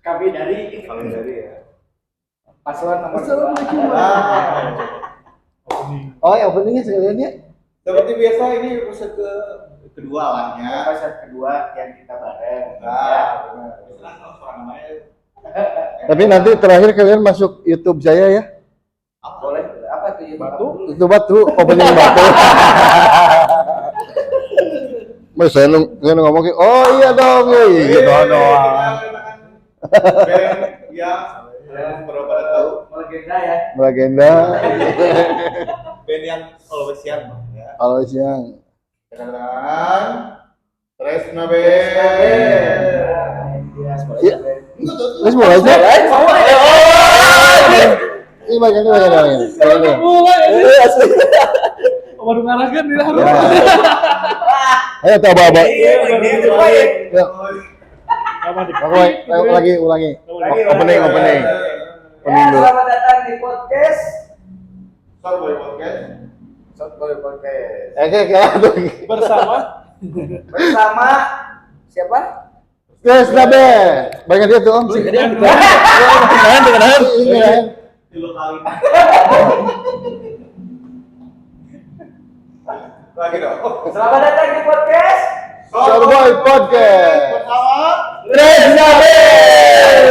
Kami dari ya. paslon nomor 2. Oh, ya openingnya sekalian ya. Seperti biasa ini episode kedua lahnya. Episode kedua yang kita bareng. Nah, benar. Misalnya kalau seorang namanya. Tapi nanti terakhir kalian masuk YouTube saya ya. Boleh. Apa tuh Batu? Itu batu, opening batu. Mas saya ngomong kayak, oh iya dong, iya gitu doang. Band yang berapa tahu Melegenda ya. Legenda. band yang always young ya. Kalau siang. Kenalan Tresna Band. Iya. Terus mulai aja. Ini bagian. Asli. Baru ngarahkan di dalam. Ayo coba. Iya. Apa nih? Lagi ulangi. Opening. Opening dulu. Selamat datang di podcast Shortboy Podcast. Shortboy Podcast. Bersama siapa? Tresna Band. Banyak dia tuh Om. Kenalan. Dulu kali. Lagi dong. Selamat datang di podcast Shortboy Podcast. Bersama Tresna Band.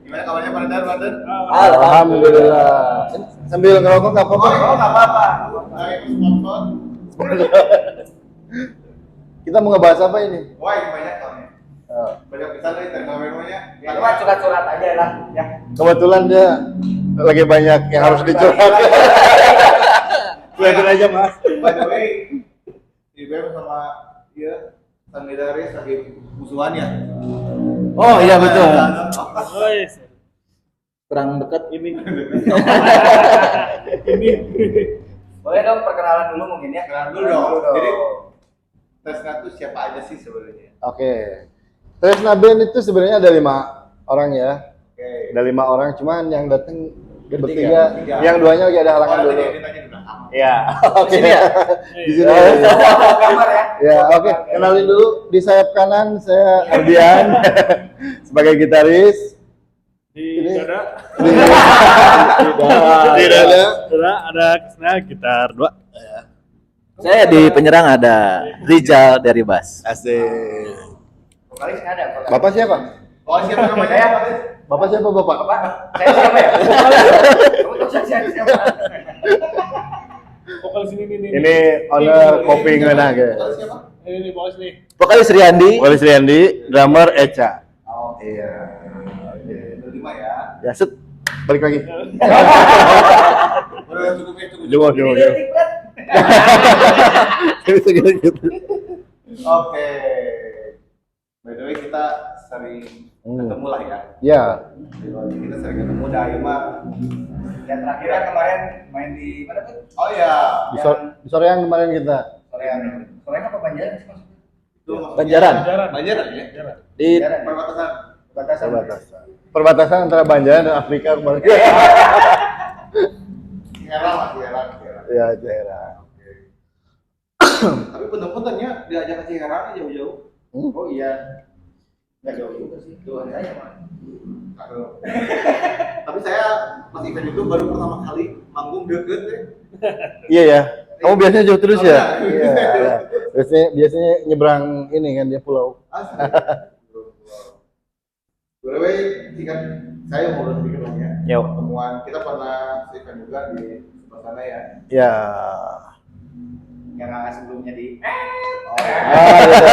Gimana kabarnya Brother? Alhamdulillah. Sambil ngerokok nggak apa-apa. Oh, nggak apa-apa. Lagi sponsor. Kita mau ngebahas apa ini? Wah, ini banyak soalnya. Banyak pisan nih dari namanya. Ya, cuma curhat-curhat aja lah ya. Kebetulan dia lagi banyak yang harus dicurhat. Lihatin aja Mas. By the way, di BEM sama dia Sandidaris lagi musuhan ya. Oh iya betul. Kurang dekat ini. Boleh dong perkenalan dulu mungkin ya. Kenalan dulu dong. Jadi Tresna itu siapa aja sih sebenarnya? Oke. Tresna Band itu sebenarnya ada 5 orang ya. Oke. Ada 5 orang, cuman yang datang Bertiga. bertiga. Yang duanya lagi ada halangan dulu. Iya. Oke. Sini ya? Di sini. Gambar ya. Ya, oke. Kenalin dulu di sayap kanan saya Ardian sebagai gitaris. Di Ini- dada. Tidak ada. Dada ada Krisna gitar 2. Saya di penyerang ada Rizal dari bass. Asik. Vokalis nggak ada. vokalis. Bapak siapa? Oh, siapa namanya? Saya. Bapak siapa Bapak? Bapak, saya siapa ya? Kamu tahu saya siapa? Vokalis ini. Ini owner kopi ngena guys. Siapa? Ini bos nih. Vokalis Riyandi. Walis Riyandi, drummer Eca. Oh, Iya. oke. Berlima ya. Ya set. Balik lagi. Udah cukup itu. Coba. Identik berat. Gitu. Oke. By the way kita sering ketemu lah ya. Ya. Kita sering ketemu Daima. Dan terakhirnya kemarin main di mana tuh? Oh ya. Di sore yang kemarin kita. Soreang. Soreang apa Banjaran sih maksudnya? Itu maksudnya- Banjaran. Banjaran ya. Di Banjaran. Perbatasan. Batasan. Perbatasan antara Banjaran dan Afrika kemarin. Ciherang lah, Ciherang. Ya, daerah. Tapi punten-puntennya diajak ke Ciherang jauh-jauh. Oh iya. Nggak jauh juga sih. Doang saya mah. Aduh. Tapi saya pas event itu baru pertama kali manggung deket deh. Iya ya. Kamu biasanya jauh terus ya? Oh, Iya. Ya. Biasanya nyebrang ini kan dia pulau. Asli. By the way, kan saya mau sedikit lagi ya. Yuk. Pertemuan kita pernah event juga di sebelah sana ya. Ya. Yang sebelumnya di Ah, gitu.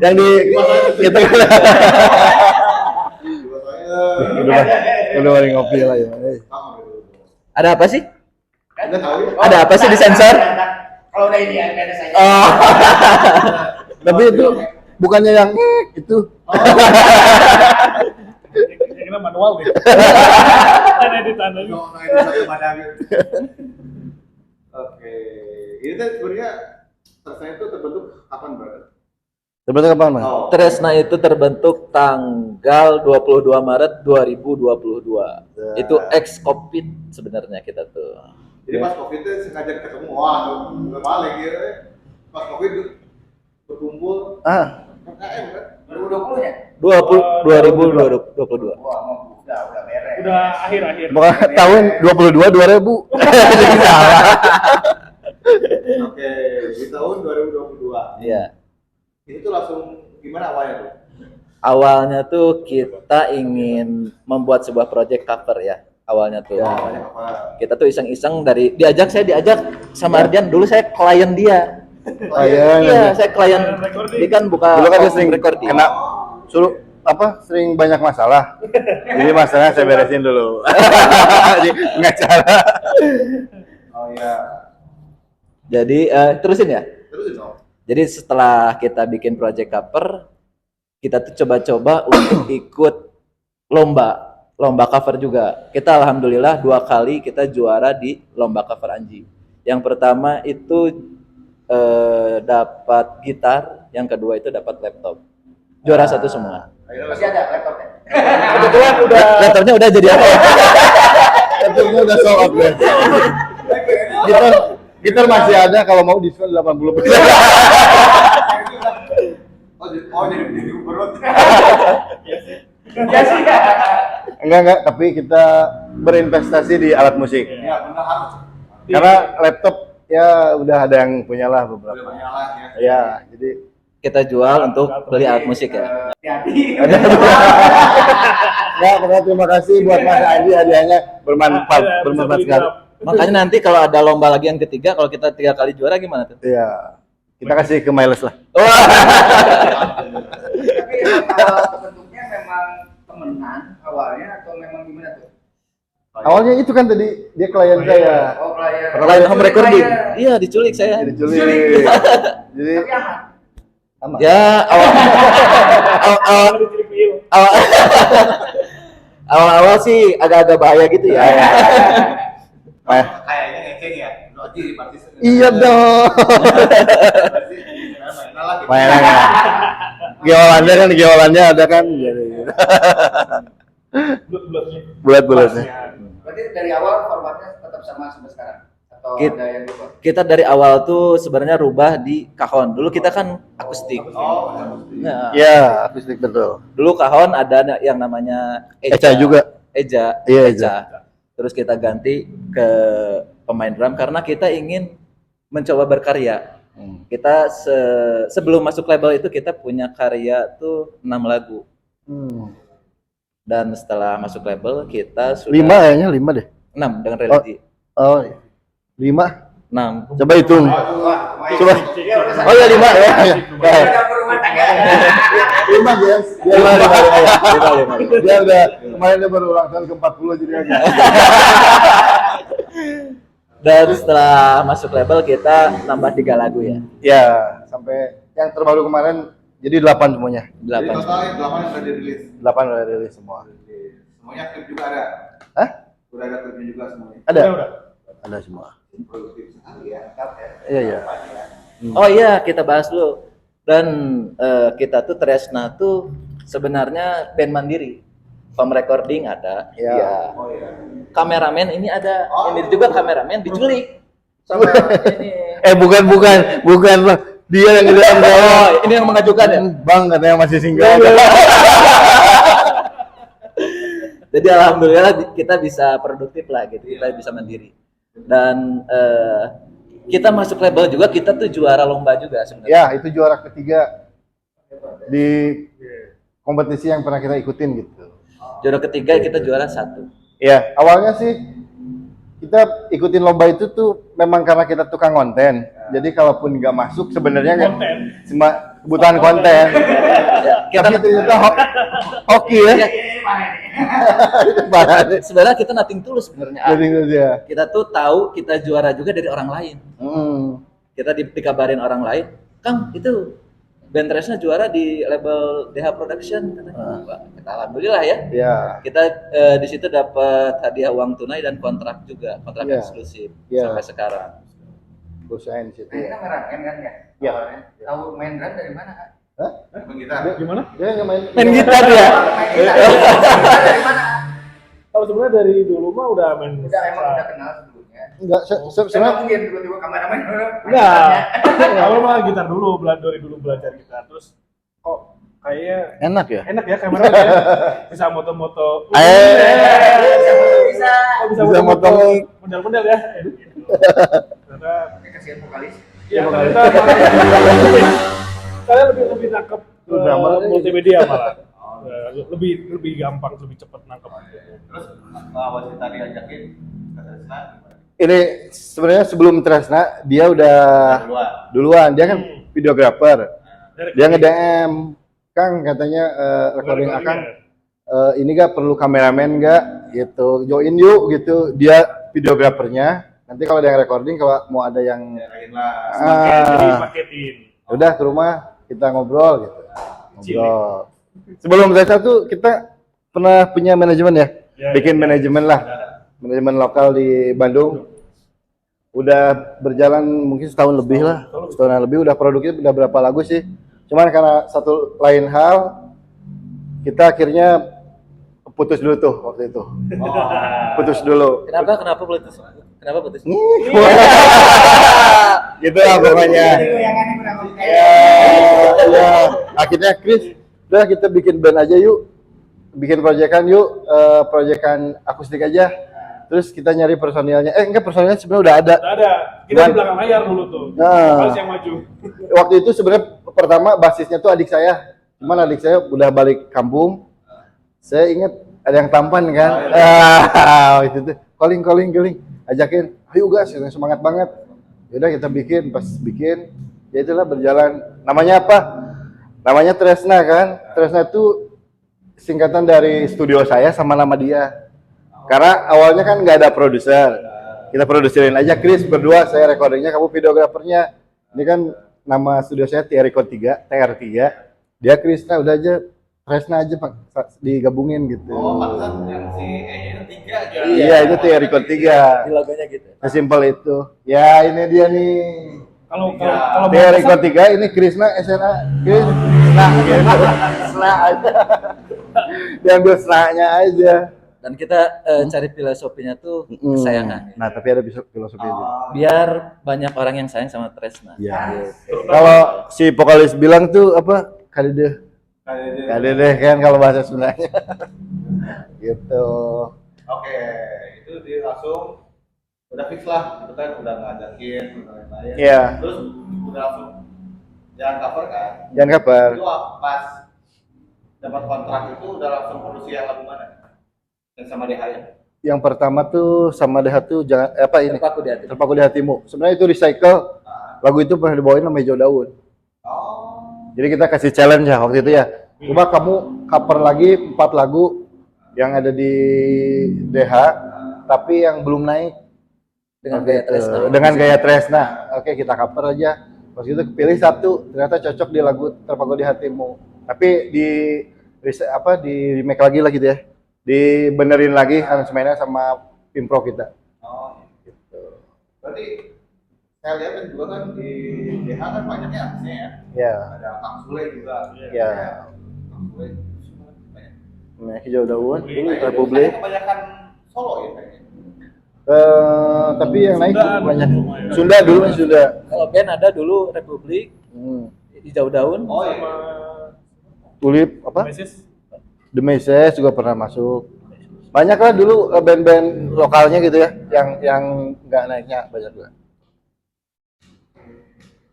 Yang di gitu. Juga saya Udah mari ngopi lah ya. sama gitu. ada apa sih? Enggak tahu ya. Ada apa sih di sensor? Kalau udah ini ada saja. Oh. Tapi itu bukannya yang itu. Kira manual deh. Ada di tanda. No, nah itu satu badan. Oke. Ini kan sebenarnya selesai itu terbentuk kapan, brother? Terbentuk kapan, Mas? Oh. Tresna itu terbentuk tanggal 22 Maret 2022. Itu ex Covid sebenarnya kita tuh. Jadi pas COVID itu sengaja ketemu, wah udah balik gitu. Pas COVID berkumpul KKM kan? 2020 ya? 2022. Wah, udah beres. Udah akhir-akhir. Bukan tahun 22 2000. Jadi salah. Oke, di tahun 2022. Iya. Itu langsung gimana awalnya tuh? Awalnya tuh kita ingin membuat sebuah project cover ya. Awalnya tuh. Awalnya apa? Kita tuh iseng-iseng saya diajak sama Ardian, dulu saya klien dia. Iya, saya klien. Dia kan buka Dulu kan dia sering recording. kena sering banyak masalah. Jadi masalahnya saya beresin dulu. Jadi pengacara. Oh iya. Jadi terusin ya. Terusin dong. Jadi setelah kita bikin project cover, kita tuh coba-coba untuk ikut lomba cover juga. Kita alhamdulillah 2 kali kita juara di lomba cover Anji. Yang pertama itu dapat gitar, yang kedua itu dapat laptop. Juara 1 semua. Masih ada laptopnya? Kebetulan udah Laptopnya udah jadi apa? Tentunya udah sold out deh. Gitar masih ada, kalau mau diskon 80%. Oh jadi gubernur. Ya sih. Enggak, tapi kita berinvestasi di alat musik. Iya benar harus. Karena laptop ya udah ada yang punya lah Udah beberapa. banyak lah ya. Ya, jadi Kita jual untuk beli alat musik ya. Hati-hati. ya, pokoknya terima kasih buat Mas Adi, hadiahnya bermanfaat sekali. Makanya nanti kalau ada lomba lagi yang ketiga, kalau kita 3 kali juara gimana tuh? Iya. Kita kasih ke Miles lah. Tapi awal bentuknya memang temenan awalnya atau memang gimana tuh? Awalnya itu kan tadi dia klien saya. Oh, klien. Klien home recording. Klien. Iya, diculik saya. Jadi Juli. Jadi Tapi aman. aman. Ya, awal-awal sih agak-agak bahaya gitu ya. Kayaknya ngeceng ya. Loji partis. Iya dong. Main lagi. Geolannya ada kan. Jadi bulat-bulatnya. Berarti dari awal formatnya tetap sama sampai sekarang atau ada yang berubah? Kita dari awal tuh sebenarnya rubah di kahon. Dulu kita kan akustik. Oh, Nah, Ya, akustik betul. dulu kahon ada yang namanya Eca juga. Eja. Iya, Eja. Terus kita ganti ke pemain drum karena kita ingin mencoba berkarya. Kita sebelum masuk label itu kita punya karya tuh 6 lagu. Dan setelah masuk label kita sudah 5 kayaknya 5 deh. 6 dengan religi. Oh, 5. 6. Coba hitung. Coba. Oh Oh ya 5 ya. rumah tangga. 5 guys. Dia 5. Dia udah kemarin dia baru ulang tahun ke-40 jadi agak. Dan setelah masuk label kita nambah 3 lagu ya. Ya, sampai yang terbaru kemarin jadi 8 semuanya. Jadi 8. totalnya 8 sudah dirilis. 8 udah rilis semua. Semuanya klip juga ada. Hah? Udah ada klipnya juga semuanya. Ada? Udah. Ada semua. Produktif sekali ya. Iya, iya. Oh iya, kita bahas dulu. Dan kita tuh Tresna tuh sebenarnya band mandiri. Home recording ada. Ya. Oh iya. Kameramen ini ada. Ini juga kameramen diculik sama ini. Bukan Bang. Dia yang ngeliat Oh, ini yang mengajukan ya? Bang katanya masih single. Jadi alhamdulillah kita bisa produktif lah gitu. Kita bisa mandiri. Dan kita masuk label juga, kita tuh juara lomba juga sebenarnya. Ya, itu juara ketiga di kompetisi yang pernah kita ikutin gitu. Juara ketiga kita juara 1. Ya, awalnya sih kita ikutin lomba itu tuh memang karena kita tukang konten. Jadi kalaupun nggak masuk sebenarnya nggak cuma kebutuhan konten. Kita Tapi ternyata hoki ya. sebenarnya kita nothing tulus sebenarnya. Jadi ya. Kita tuh tahu kita juara juga dari orang lain. Kita dikabarin orang lain, Kang itu band Tresna juara di label DH Production katanya. Wah, kita alhamdulillah ya. Ya. Kita di situ dapat hadiah uang tunai dan kontrak juga, kontrak Iya. eksklusif Iya. sampai sekarang. Usahain situ Nah, kita ya. ngerasain kan ya? Iya. Awalnya. Tahu main drum dari mana kan? Hah? Emang kita. Gimana? Dia nggak main. Main gitar ya. Dari mana? Kalau sebenarnya dari dulu mah udah main. Udah emang udah kenal sebelumnya. Enggak, Saya sebenarnya mungkin tiba-tiba kameramen. Enggak. Awal mah gitar dulu, dari dulu belajar gitar. Terus kok kayaknya enak ya. enak ya kamera ya. Bisa moto-moto. Bisa. Kok bisa Bisa moto-moto moto. model-model ya. Ternyata Kasihan vokalis. ya ternyata saya lebih nangkep multimedia malah. Lebih gampang, lebih cepat nangkep. Terus awal kita diajakin ke Tresna gimana? Ini sebenarnya sebelum Tresna dia udah duluan. Dia kan videografer. Dia nge-DM, Kang katanya recording Akang ini gak perlu kameramen gak gitu, join yuk gitu. Dia videografernya. Nanti kalau ada yang recording, kalau mau ada yang Paketin. udah ke rumah kita ngobrol gitu. Ngobrol. Sebelum Tresna tuh kita pernah punya manajemen ya, bikin manajemen lah, manajemen lokal di Bandung. Udah berjalan mungkin setahun lebih lah, setahunan lebih. Udah produknya udah berapa lagu sih? Cuman karena satu lain hal, kita akhirnya putus dulu tuh waktu itu. Putus dulu. Kenapa putus? Kenapa putus? Gitu lah pokoknya. Goyangannya kurang oke. Ya, akhirnya Chris, udah kita bikin band aja yuk, bikin proyekan yuk, proyekan akustik aja. Terus kita nyari personilnya. Enggak, personilnya sebenarnya udah ada. Udah ada. Kita di belakang layar dulu tuh. Vokalis yang maju. Waktu itu sebenarnya pertama basisnya tuh adik saya. Cuman adik saya udah balik kampung. Saya ingat ada yang tampan kan. Itu tuh calling. Ajakin, ayo guys, semangat banget. Yaudah kita bikin, pas bikin, ya itulah berjalan. Namanya apa? Namanya Tresna kan. Tresna itu singkatan dari studio saya sama nama dia. Karena awalnya kan nggak ada produser. Kita produserin aja Chris berdua, saya recordingnya, kamu videografernya. Ini kan nama studio saya TR3. Dia Chris, nah udah aja Tresna aja Pak, digabungin gitu. Oh, pantesan yang si E-nya 3 aja. Iya, itu TR3. Di logonya gitu. Sesimpel itu. Ya, ini dia nih. Kalau TR3 ini Krisna SNA. Krisna gitu. Sna aja. Diambil Sna-nya aja. Dan kita cari filosofinya tuh kesayangan. Nah, tapi ada filosofi itu. Biar banyak orang yang sayang sama Tresna. Ya. Kalau si vokalis bilang tuh apa? Kadedeh kan kalau bahasa Sundanya. Gitu. Oke, itu dia langsung udah fix lah, itu kan udah ngajakin, udah lain-lain. Iya. Terus udah langsung jangan cover kan? Jangan kabar. Itu pas dapat kontrak itu udah langsung produksi yang lagu mana? Yang sama DH ya? Yang pertama tuh sama DH tuh jangan apa ini? Terpaku di hati. Terpaku di hatimu. Sebenarnya itu recycle. Lagu itu pernah dibawain sama Hijau Daun. Oh. Jadi kita kasih challenge ya waktu itu ya. Coba kamu cover lagi 4 lagu yang ada di DH, tapi yang belum naik Dengan gaya Tresna. Dengan gaya Tresna. Oke, kita cover aja. Pas itu kepilih satu, ternyata cocok di lagu Terpaku di Hatimu. Tapi di remake lagi gitu ya. Dibenerin lagi aransemennya sama impro kita. Oh, gitu. Berarti saya lihat kan juga kan di DH kan banyaknya artisnya ya. Ya. Ada Kang Sule juga. Ya. Kang Sule banyak. Nah, Hijau Daun, Kayaknya Republik. kebanyakan solo ya kayaknya. Tapi yang naik Sunda banyak. lumayan. Sunda dulu kan Sunda. Kalau band ada dulu Republik, Hijau Daun, Oh iya. Sama Tulip apa? Mesis. The Message juga pernah masuk. Banyak lah dulu band-band lokalnya gitu ya, yang nggak naiknya banyak juga.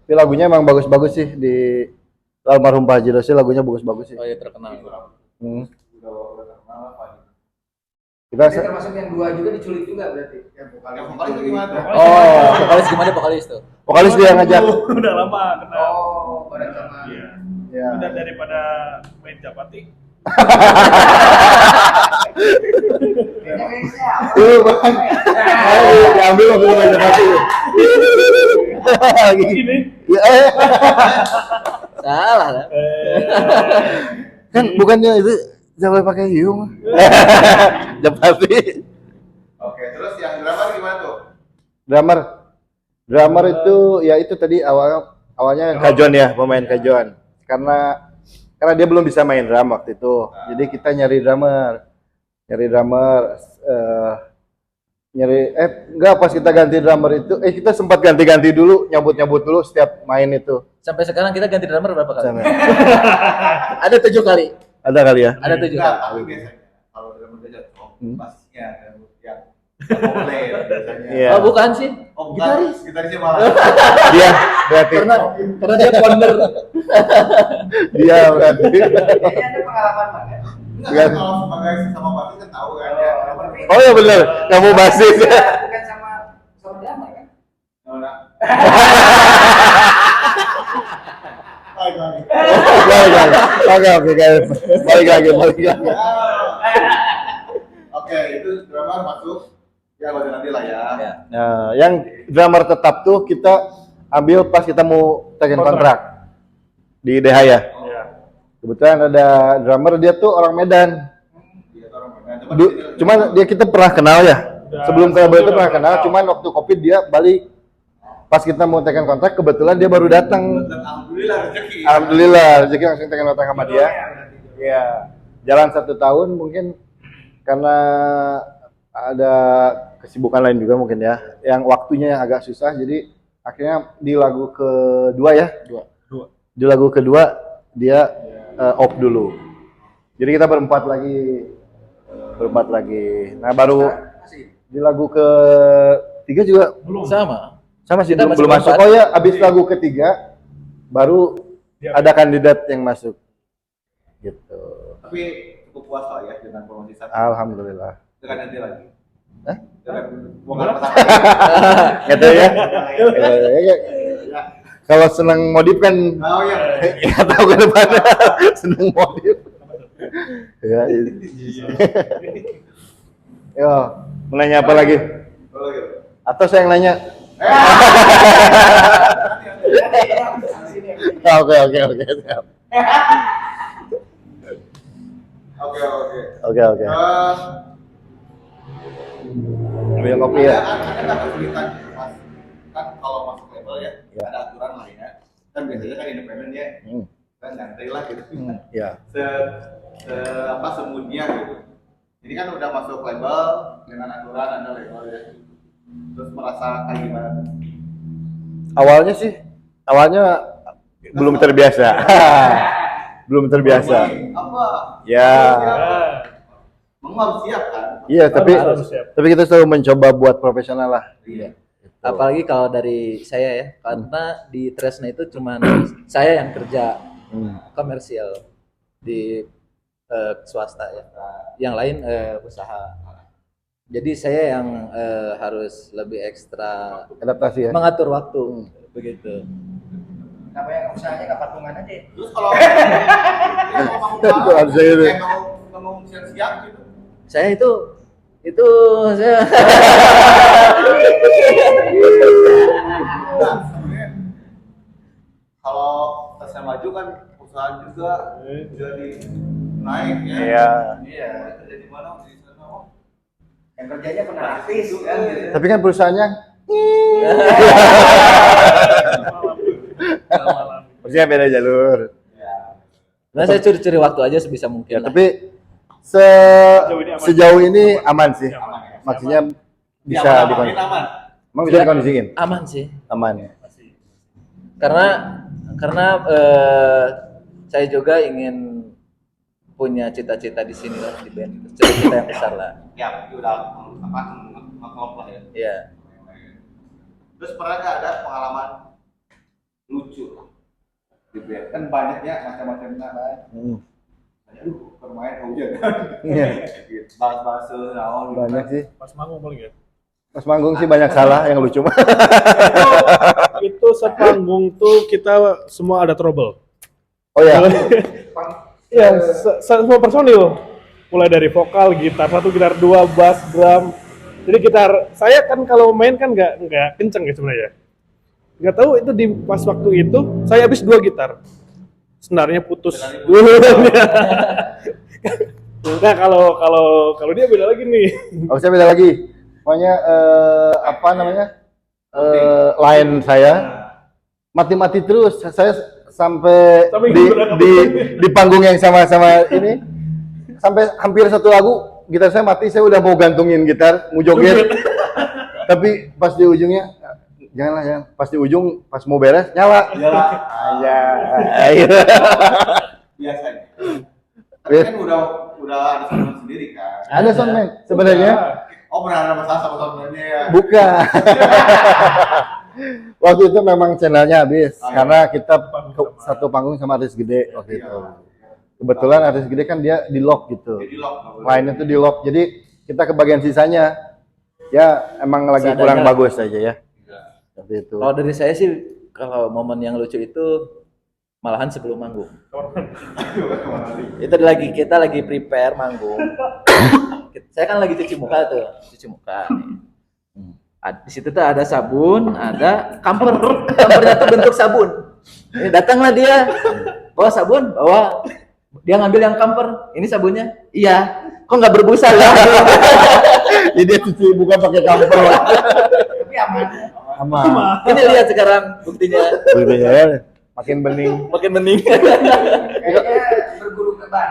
Tapi lagunya emang bagus-bagus sih di almarhum Pak Haji Rosil, lagunya bagus-bagus sih. oh ya terkenal. Udah terkenal apa nih? Kita Ini termasuk yang 2 juga diculik juga berarti. Yang Yang vokalis itu gimana tuh? oh, Vokalis gimana vokalis tuh? vokalis dia yang ngajak. Udah lama kenal. Oh, bareng sama. Iya. Ya. Udah daripada main Japati. Kayaknya kayak siapa? Bang. Ayo, diambil waktu itu banyak hati. Gini. Ya, Salah lah. kan bukannya itu jangan pakai hiung. Japati. Oke, terus yang drama gimana tuh? Drummer itu ya itu tadi awalnya Kajon ya, pemain Kajon. Karena dia belum bisa main drum waktu itu. Jadi kita nyari drummer. nyari enggak, pas kita ganti drummer itu kita sempat ganti-ganti dulu, nyabut-nyabut dulu setiap main itu. Sampai sekarang kita ganti drummer berapa kali? Sampai. Ada 7 kali. Ada kali ya? Ada 7 Enggak, kali. tapi biasanya kalau dalam kerja pasnya yang komplain biasanya. Iya. Oh, bukan sih. Oh, Gitaris. Gitarisnya malah. Dia berarti Karena dia founder. dia berarti. Kayaknya ada pengalaman banget. Enggak, kalau sebagai sama basis kan tahu kan ya. Oh ya benar, kamu basis. Bukan sama drummer kan? Nah. Baik lagi. Oke, guys. Balik lagi. Oke, itu drummer masuk. Ya wajar nanti lah ya. Ya. Nah, yang drummer tetap tuh kita ambil pas kita mau taken kontrak di DH ya. Iya. Kebetulan ada drummer, dia tuh orang Medan. Dia tuh orang Medan. Coba Cuman dia kita pernah kenal ya. Sebelum ke itu pernah kenal, cuman waktu Covid dia balik. Pas kita mau taken kontrak, kebetulan dia baru datang. dan alhamdulillah rezeki. Alhamdulillah, rezeki langsung taken kontrak sama dia. Iya. Jalan 1 tahun mungkin karena ada kesibukan lain juga mungkin ya. Yang waktunya yang agak susah, jadi akhirnya di lagu kedua ya. Di lagu kedua dia off dulu. Jadi kita berempat lagi. Nah baru di lagu ketiga juga Belum. Sama sih Kita belum masih masuk. berempat. Oh ya, abis lagu ketiga baru Iya. ada kandidat yang masuk. Gitu. Tapi cukup puas lah ya dengan promosi satu. Alhamdulillah. Dengan nanti lagi. Hah? Dengan bukan pertama. Gitu ya. Kalau senang modif kan Oh iya. ya tahu ke depan senang modif. Ya. Yo, mau nanya apa lagi? Oh iya. Atau saya yang nanya? Oke. Siap. Oke. Oke. Ambil kopi ya. Ada kesulitan mas. Kan kalau masuk label ya, Ya. ada aturan lah ya. Kan biasanya kan independen ya. Kan nyantai lah gitu. Ya. Semudnya gitu. Ini kan udah masuk label dengan aturan ada label ya. Terus merasa kayak gimana? Awalnya belum terbiasa. Belum terbiasa. Apa? Ya. Harus siap kan? Iya, Harus siap. tapi kita selalu mencoba buat profesional lah. Iya. Apalagi kalau dari saya ya, karena di Tresna itu cuma saya yang kerja komersial di swasta ya. Yang lain usaha. Jadi saya yang harus lebih ekstra Adaptasi ya. mengatur waktu begitu. Kenapa yang usahanya nggak patungan aja? Terus kalau Itu harus saya itu. mau siap-siap gitu. Saya itu saya Nah, sebenarnya kalau saya maju kan usaha juga jadi naik ya. Iya. Iya. Kerja di mana? Di sana. Oh. Yang kerjanya pernah artis kan gitu. Tapi kan perusahaannya maksudnya beda jalur. nah saya curi-curi waktu aja sebisa mungkin Ya, lah. tapi sejauh ini aman sih. Maksudnya bisa Aman, dikondisikan. aman. Emang bisa dikondisiin? Aman sih. Aman. Karena saya juga ingin punya cita-cita di sini lah di band, cita-cita yang besar lah. Ya, itu udah ngeklop lah ya. Iya. Terus pernah nggak ada pengalaman lucu lah di band? Kan banyaknya macam-macam kan. Aduh, bermain hujan. Iya. Bahas-bahas naon. Banyak sih. Pas manggung paling ya. Pas manggung sih banyak salah yang lucu mah. Itu sepanggung tuh kita semua ada trouble. Oh ya. Iya, semua personil. Mulai dari vokal, gitar 1, gitar 2, bass, drum. Jadi saya kan kalau main kan nggak kenceng ya sebenarnya. Nggak tahu itu di pas waktu itu saya habis 2 gitar. Senarnya putus. Nah kalau dia beda lagi nih. Oh, saya beda lagi. Pokoknya apa namanya? Line saya mati-mati terus. Saya sampai di panggung yang sama-sama ini sampai hampir 1 lagu gitar saya mati, saya udah mau gantungin gitar, mau joget. Tapi pas di ujungnya janganlah ya. Pas di ujung pas mau beres nyala. Iyalah. Aja. Ayo. Biasanya. Tapi kan udah ada soundman sendiri kan. Ada soundman sebenarnya. Oh pernah ada masalah sama soundman-nya ya? Bukan. Waktu itu memang channelnya habis Oh, iya. karena kita satu panggung sama artis gede waktu itu. Kebetulan artis gede kan dia di lock gitu. Jadi lock. nggak boleh. Lainnya tuh di lock. Jadi kita kebagian sisanya. Ya emang lagi Seadanya. kurang bagus aja ya. Seperti itu. Kalau dari saya sih, kalau momen yang lucu itu malahan sebelum manggung. Itu kita lagi prepare manggung. Saya kan lagi cuci muka tuh, cuci muka. Di situ tuh ada sabun, ada kampernya tuh bentuk sabun. Datanglah dia, bawa sabun, bawa. Dia ngambil yang kamper, ini sabunnya. Iya, kok nggak berbusa ya? Jadi dia cuci bukan pakai kamper. Tapi aman. Aman. Ini lihat sekarang buktinya, Ya, makin bening. makin bening. Kayaknya berguru ke ban.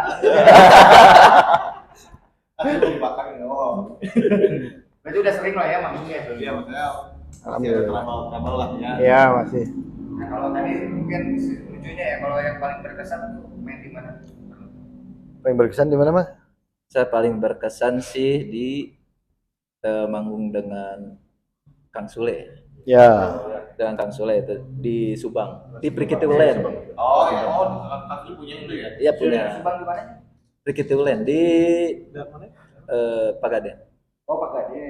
Akhirnya dibakar ya. Oh. Berarti udah sering lah ya manggungnya. Iya maksudnya. Alhamdulillah. Travel lah ya. Iya masih. Nah, kalau tadi mungkin lucunya ya, kalau yang paling berkesan tuh main di mana? Paling berkesan di mana mas? Saya paling berkesan sih di manggung dengan Kang Sule. Ya. Dengan Kang Sule itu di Subang, di Prikitiulen. Oh iya, pasti punya itu ya. Iya punya. Subang di mana? Prikitiulen di Pagaden. Oh, Pak Gade.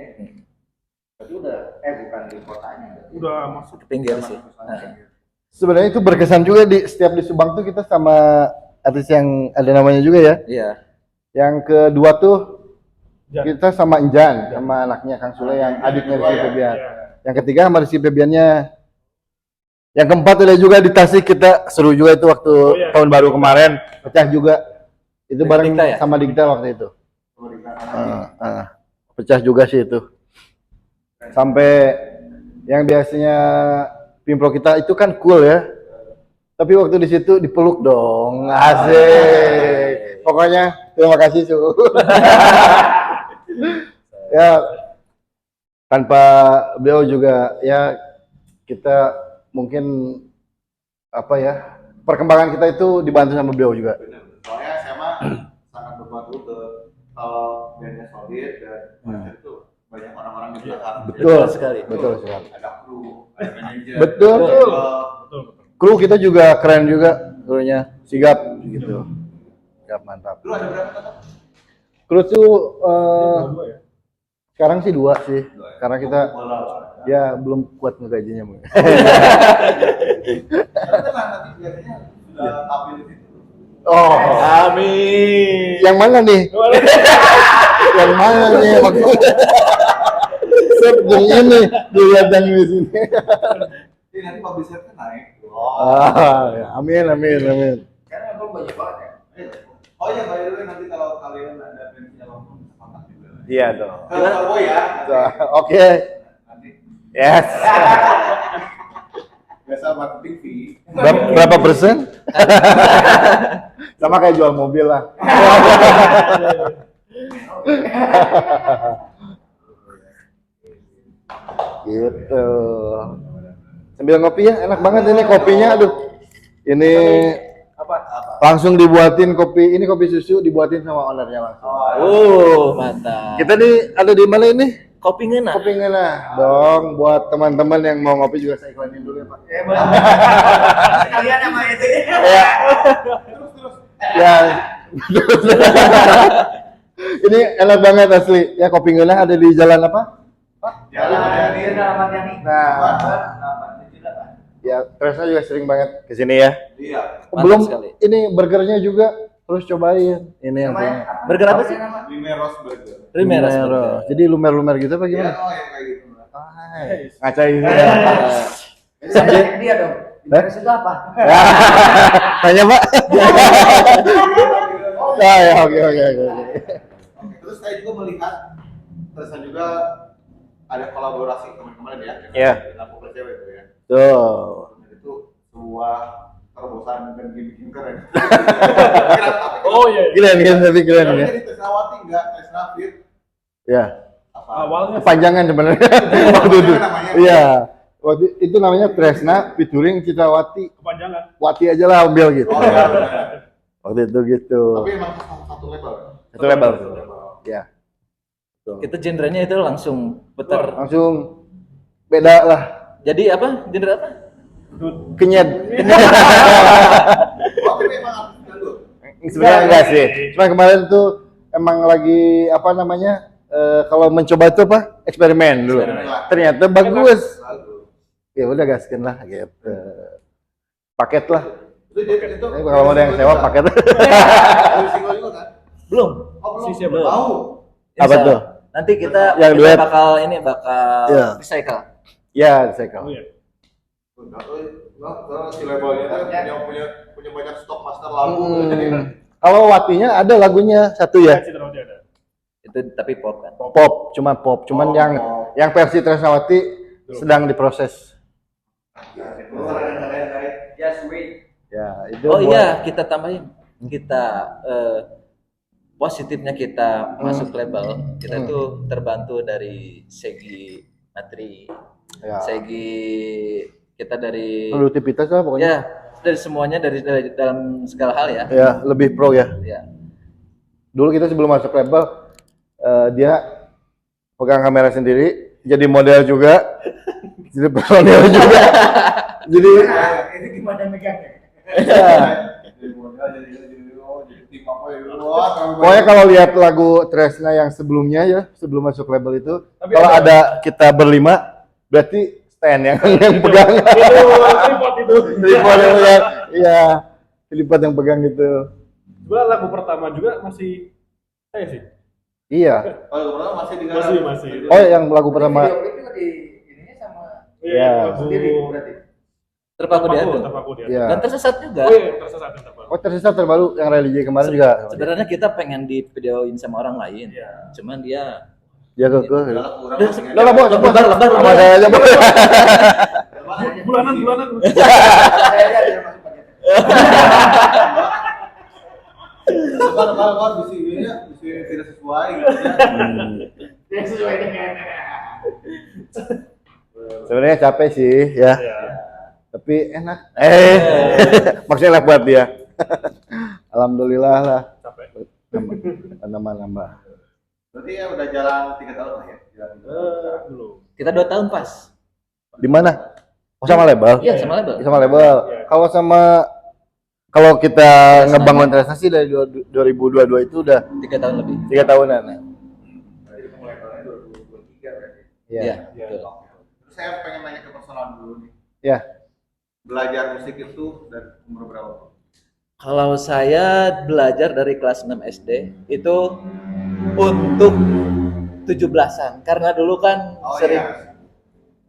Berarti udah bukan di kotanya. Udah masuk. Ke pinggir sih. Nah, Sebenarnya itu berkesan juga di setiap di Subang tuh kita sama artis yang ada namanya juga ya. iya. Yang kedua tuh Jan. kita sama Enjan, sama anaknya Kang Sule yang adiknya Rizky Febian. Iya. Yang ketiga sama Rizky Febiannya. Yang keempat ada juga di Tasik, kita seru juga itu waktu iya. tahun baru kemarin, pecah juga. Itu Dengan bareng Dikta ya? sama Dikta waktu itu. Pecah juga sih itu. Sampai yang biasanya Pimpro kita itu kan cool ya. Tapi waktu di situ dipeluk dong. Asik. Pokoknya terima kasih Su. Ya tanpa beliau juga ya kita mungkin apa ya, perkembangan kita itu dibantu sama beliau juga. Benar. Soalnya saya mah sangat berbantu ke kalau bandnya solid dan macam itu banyak orang-orang di belakang. Betul sekali. Betul sekali. Ada kru, ada manajer. Betul. Betul. Kru kita juga keren juga, krunya sigap gitu. Sigap mantap. Kru ada berapa total? Kru tuh Dua ya. sekarang sih 2 sih. Karena kita Bola. ya belum kuat ngegajinya mungkin. Tapi tenang, nanti biasanya sudah tampil di situ. Oh, Amin. yang mana nih? Yang mana nih maksudnya? Sep, yang ini dilihat yang di sini. Jadi nanti publisher-nya naik. Ya, amin, amin, amin. Karena gue banyak banget ya. Oh iya, by the way nanti kalau kalian ada pensinya langsung kontak juga. Iya dong. Kalau Boy ya. Oke, Nanti yes. biasa marketing fee. Berapa persen? Sama kayak jual mobil lah. Gitu. Sambil ngopi ya, enak banget ini kopinya. Aduh, ini langsung dibuatin kopi. Ini kopi susu dibuatin sama ownernya langsung. Mantap. Kita nih ada di mana ini? Kopi ngena. Kopi Ngena dong. Buat teman-teman yang mau ngopi juga saya iklanin dulu ya Pak. Ya, boleh. Sekalian sama itu. Ya. Ya. Ini enak banget asli. Ya kopi Ngena ada di jalan apa? Jalan Di Alamat yang ini. Nah, ya Tresna juga sering banget ke sini ya. Iya. Mantap Belum sekali. ini burgernya juga terus cobain. Ini yang punya. Burger apa sih? Limeros Burger. Rimeras. Lumer. Jadi lumer-lumer gitu apa Iya, gimana? oh yang kayak gitu. Ngacain. Sambil dia dong. Terus itu apa? Tanya Pak. Ya, ya, oke. Oke, terus saya juga melihat terus juga ada kolaborasi kemarin ya. Iya. Dengan Populasi Cewek itu ya. Tuh. Dan itu sebuah terobosan dan gimmick yang keren. Oh iya. Keren kan, tapi keren ya. Jadi Tresnawati enggak Tresna Fit Ya. apa Awalnya Kepanjangan sebenarnya. Waktu itu. namanya. Iya. Waktu itu namanya Tresna featuring Citrawati. kepanjangan. Wati aja lah ambil gitu. Oh iya benar. Waktu itu gitu. Tapi emang satu label. Satu label. Satu label. Ya. Kita genrenya itu langsung putar. Langsung beda lah. Jadi apa? Genre apa? Kenyet. Oh, tapi emang artis dangdut. Sebenarnya enggak sih. Cuma kemarin tuh emang lagi apa namanya? Kalau mencoba itu apa? Eksperimen dulu. Eksperimen. Ternyata bagus. Bagus. Ya udah gaskin lah gitu. Paket lah. Itu Ini kalau ada yang sewa paket. Ada single juga kan? Belum. Oh belum. Si siapa? Belum. Mau. Apa Insya- tuh? Nanti kita Yang duet. bakal Iya. recycle. Ya, saya Oh iya. Nah, si labelnya kan punya banyak stok master lagu. Jadi Kalau Watinya ada lagunya satu ya. Citrawati ada. Itu tapi pop kan. Pop, cuman pop. Cuman Oh, yang pop. yang versi Tresnawati sedang diproses. Just wait. Ya, itu Oh buat- iya, kita tambahin. Kita positifnya kita masuk label, kita tuh terbantu dari segi materi, Ya. segi kita dari Produktivitas lah pokoknya. ya dari semuanya dari dalam segala hal ya. Ya, lebih pro ya. Ya. Dulu kita sebelum masuk label, dia pegang kamera sendiri, jadi model juga, jadi personil juga. Jadi Nah, itu gimana megangnya? ya. jadi modal jadi tim apa ya? Wah, terlalu Pokoknya kalau lihat lagu Tresna yang sebelumnya ya, sebelum masuk label itu, Tapi kalau ada- ada kita berlima, berarti Stan yang pegang. Itu tripod itu. Tripod yang pegang, iya, tripod yang pegang gitu. Gua lagu pertama juga masih saya sih. Iya. Kalau pertama masih di Masih. Oh, yang lagu pertama. Video klip juga di ininya sama Iya. lagu sendiri berarti. Terpaku di hati. Terpaku di hati. Iya. Dan tersesat juga. Oh iya, tersesat yang terpaku. Oh, tersesat terbaru yang religi kemarin juga. Sebenarnya kita pengen di videoin sama orang lain. Iya. Cuman dia Dia ke. Udah Lah, Bos, lebar, lebar, sama lebar. saya aja, Bos. Bulanan. Saya lihat dia masuk paket. Kalau di sini tidak sesuai gitu ya. Yang sesuai dengan Sebenarnya capek sih ya, Iya. tapi enak. Maksudnya enak buat dia. Alhamdulillah lah. Capek. Nambah. Berarti ya udah jalan 3 tahun lah ya. Jalan 3 tahun. Belum. kita 2 tahun pas. Di mana? Oh, sama label? Iya, sama label. Sama label. Iya. Kalau kita ngebangun Tresna sih dari 2022 itu udah 3 tahun lebih. 3 tahunan. Jadi mulai tahunnya 2023 berarti. Iya, Iya. betul. Terus saya pengen nanya ke personal dulu nih. Ya. Belajar musik itu dari umur berapa? Kalau saya belajar dari kelas 6 SD itu untuk 17-an karena dulu kan Oh sering iya.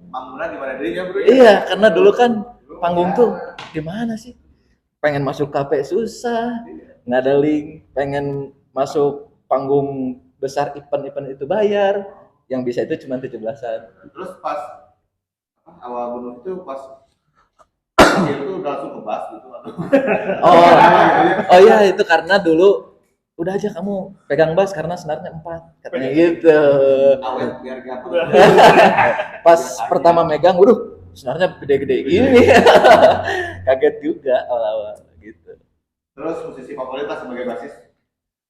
Manguna di mana dirinya, Bro? iya karena dulu kan panggung tuh gimana sih? Pengen masuk kafe susah, nggak ada link, pengen masuk panggung besar event-event itu bayar, yang bisa itu cuma 17-an. Terus pas awal bunuh itu pas dia itu udah langsung ke bass gitu atau Oh iya itu karena dulu udah aja kamu pegang bass karena senarnya 4 katanya gitu. awet biar gampang. Pas pertama megang, waduh senarnya gede-gede gini. Kaget juga awal-awal gitu. Terus musisi favorit lah sebagai basis.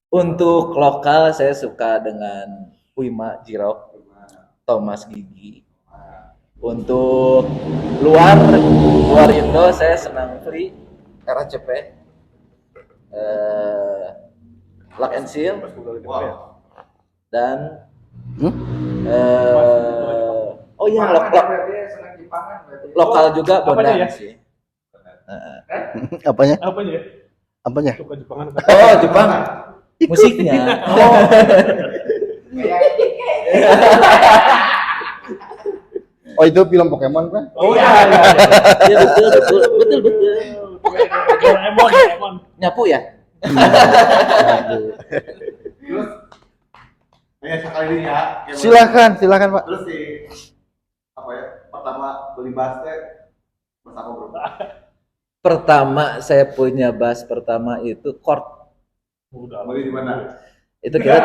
Untuk lokal saya suka dengan Wima Jirok, Thomas Gigi. Untuk luar Indo saya senang Free, RCP, Lock and Seal, Wow. dan Hmm? oh iya Jepangan, berarti ya, senang Jepangan berarti. lokal juga Apanya Bondan ya? sih. Apanya? Apanya ya? Apanya? Suka Jepangan. Oh Jepang, musiknya. Oh, itu film Pokemon kan? Oh iya. Iya betul. Doraemon. Nyapu ya? Terus hanya sekali ini ya. Silakan Pak. Terus si apa ya? Pertama beli bass teh bersama bro. Pertama saya punya bass pertama itu chord Udah. Beli di mana? Itu kita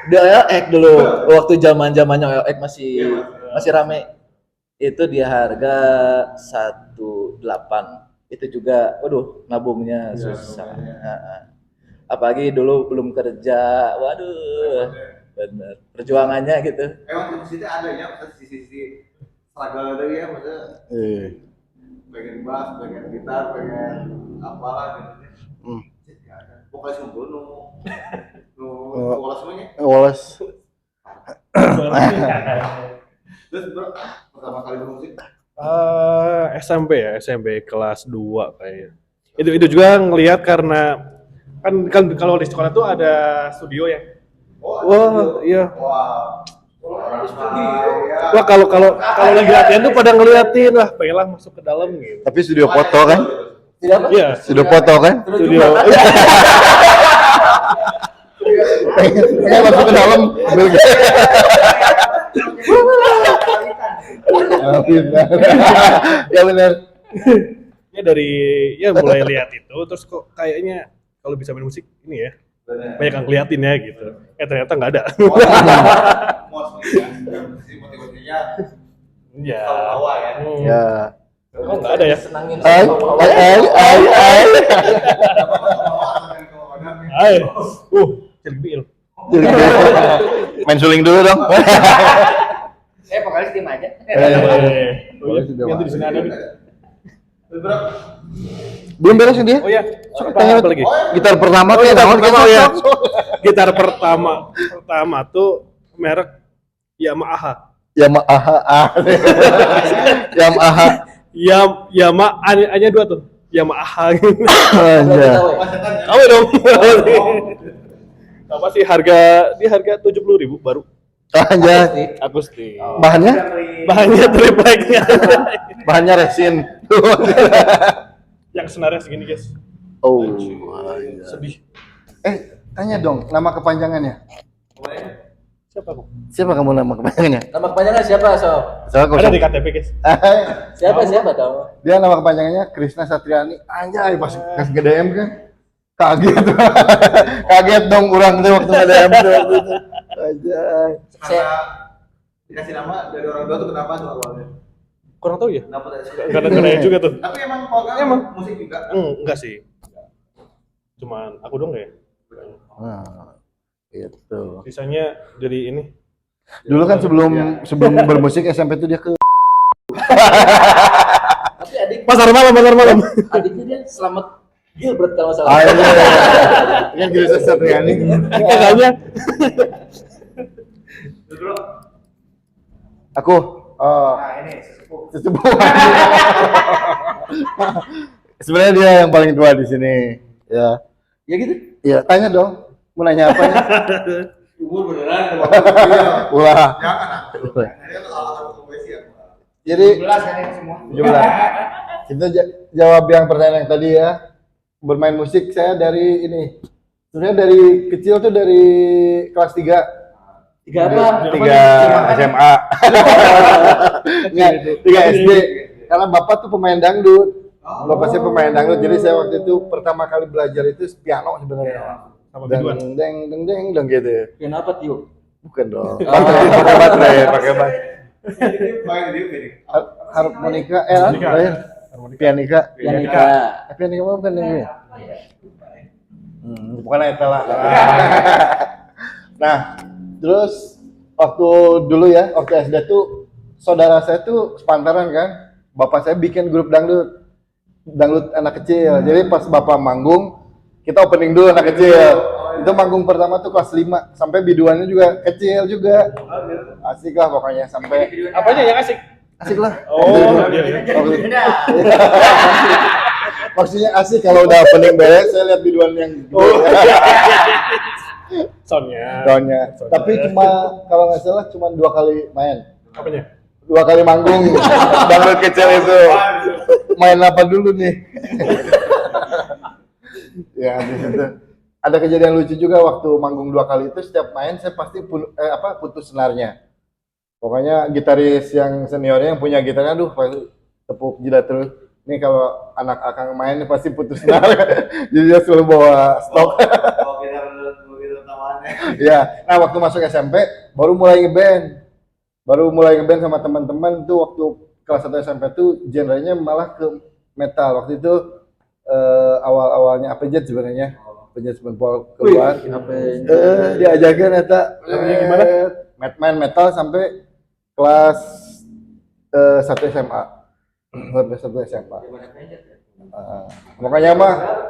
di OLX dulu waktu zamannya OLX masih rame. Itu dia harga 1.8. Itu juga waduh nabungnya susah. Apalagi dulu belum kerja. Waduh. Bener. Perjuangannya gitu. Emang di situ ada ya, maksudnya sisi-sisi struggle ada ya, maksudnya pengen bass, pengen gitar, pengen apalah gitu. Vokalis ngumpul nu Wallace semuanya. Wallace. Terus bro, pertama kali bermusik SMP kelas 2 kayaknya. Itu juga ngelihat karena kan kalau di sekolah tuh ada studio ya. Wah, iya. Wah. Wah, kalau lagi latihan tuh pada ngeliatin lah, pengenlah masuk ke dalam gitu. Tapi studio foto kan? Iya, Studio foto kan? studio. Pengen masuk ke dalam. Ya benar. Ya dari mulai lihat itu terus kok kayaknya kalau bisa main musik ini ya banyak yang ngeliatin ya gitu. Ternyata nggak ada. motivasinya Ya. tawa ya. Ya. Oh nggak ada ya. Senangin Ai. Ay, Cilbil. Main suling dulu dong. Vokalis diem aja. Yang di sini ada nih. Belum beres dia? Oh ya, Tanya apa lagi? gitar pertama tuh Gitar naon, pertama sok, ya. sok. Gitar pertama tuh merek Yamaha. Yamaha hanya 2 tuh. Yamaha. Aja. Tahu dong. Apa sih harga 70.000 baru. Aja. Akustik. Bahannya? Bahannya tripleknya. Bahannya resin. Yang senarnya segini, guys. Oh. Sedih. Tanya dong nama kepanjangannya. Siapa kok? Siapa kamu nama kepanjangannya? Nama kepanjangan siapa, Sob? Soalnya Ada di KTP, guys. Siapa tahu? Dia nama kepanjangannya Krisna Satriani. Anjay pas nge-DM kan. Kaget. Kaget dong orang tuh waktu nge-DM tuh. Anjay. Karena dikasih nama dari orang tua tuh kenapa tuh awalnya? Kurang tahu ya? Kenapa dari Enggak ada kenanya juga tuh. Tapi emang program Emang. musik juga. Enggak sih. Cuman aku dong ya. Nah, gitu. Sisanya jadi ini. Dulu kan sebelum bermusik SMP tuh dia ke Tapi adik Pasar malam. adiknya dia Selamat Gilbert kalau nggak salah. Ayo. Kan Krisna Satriani. Kayaknya Aku Nah ini sesepuh. sesepuh. Sebenarnya dia yang paling tua di sini. Ya. Ya gitu. Iya, tanya dong. Mau nanya apa nih? Umur beneran kalau Ulah. jangan aku. Ini tuh salah satu profesi ya. Jadi 17 kan ini semua. 17. Kita jawab yang pertanyaan yang tadi ya. Bermain musik saya dari ini. Sebenarnya dari kecil tuh dari kelas 3. 3 apa? 3 SMA. Enggak, 3 SD. Karena bapak tuh pemain dangdut. Bapak saya pemain dangdut, jadi saya waktu itu pertama kali belajar itu piano sebenarnya. sama Deng biduan. deng gitu. Kenapa Tio? Bukan dong. Pakai baterai. Main di sini. Harmonika, Harmonika. lain. Pianika. Pianika. Pianika mah bukan ini. Bukan eta lah. Nah, terus waktu dulu ya, waktu SD tuh saudara saya tuh sepantaran kan. Bapak saya bikin grup dangdut anak kecil. Jadi pas bapak manggung, kita opening dulu anak kecil. Itu manggung pertama tuh kelas 5, sampai biduannya juga kecil juga. Asik lah pokoknya sampai Apanya yang asik? asik lah. Oh, iya. Maksudnya asik kalau udah opening beres, saya lihat biduan yang gede. Soundnya. Soundnya. Tapi cuma kalau nggak salah cuma 2 kali main. Apanya? 2 kali manggung dangdut kecil itu. Main apa dulu nih? Ya di situ. Ada kejadian lucu juga waktu manggung 2 kali itu, setiap main saya pasti putus senarnya. Pokoknya gitaris yang seniornya yang punya gitarnya, aduh pasti tepuk jidat terus. Nih kalau anak akang main pasti putus senar. Jadi dia selalu bawa stok. Kalau kita tamaan ya. Ya, nah waktu masuk SMP baru mulai ngeband sama teman-teman tuh waktu kelas 1 SMP tuh genrenya malah ke metal. Waktu itu awal-awalnya APJ sebenarnya. APJ Sebenpol keluar. Diajakin eta gimana? main metal sampai kelas 1 SMA. Sampai 1 SMA. Makanya mah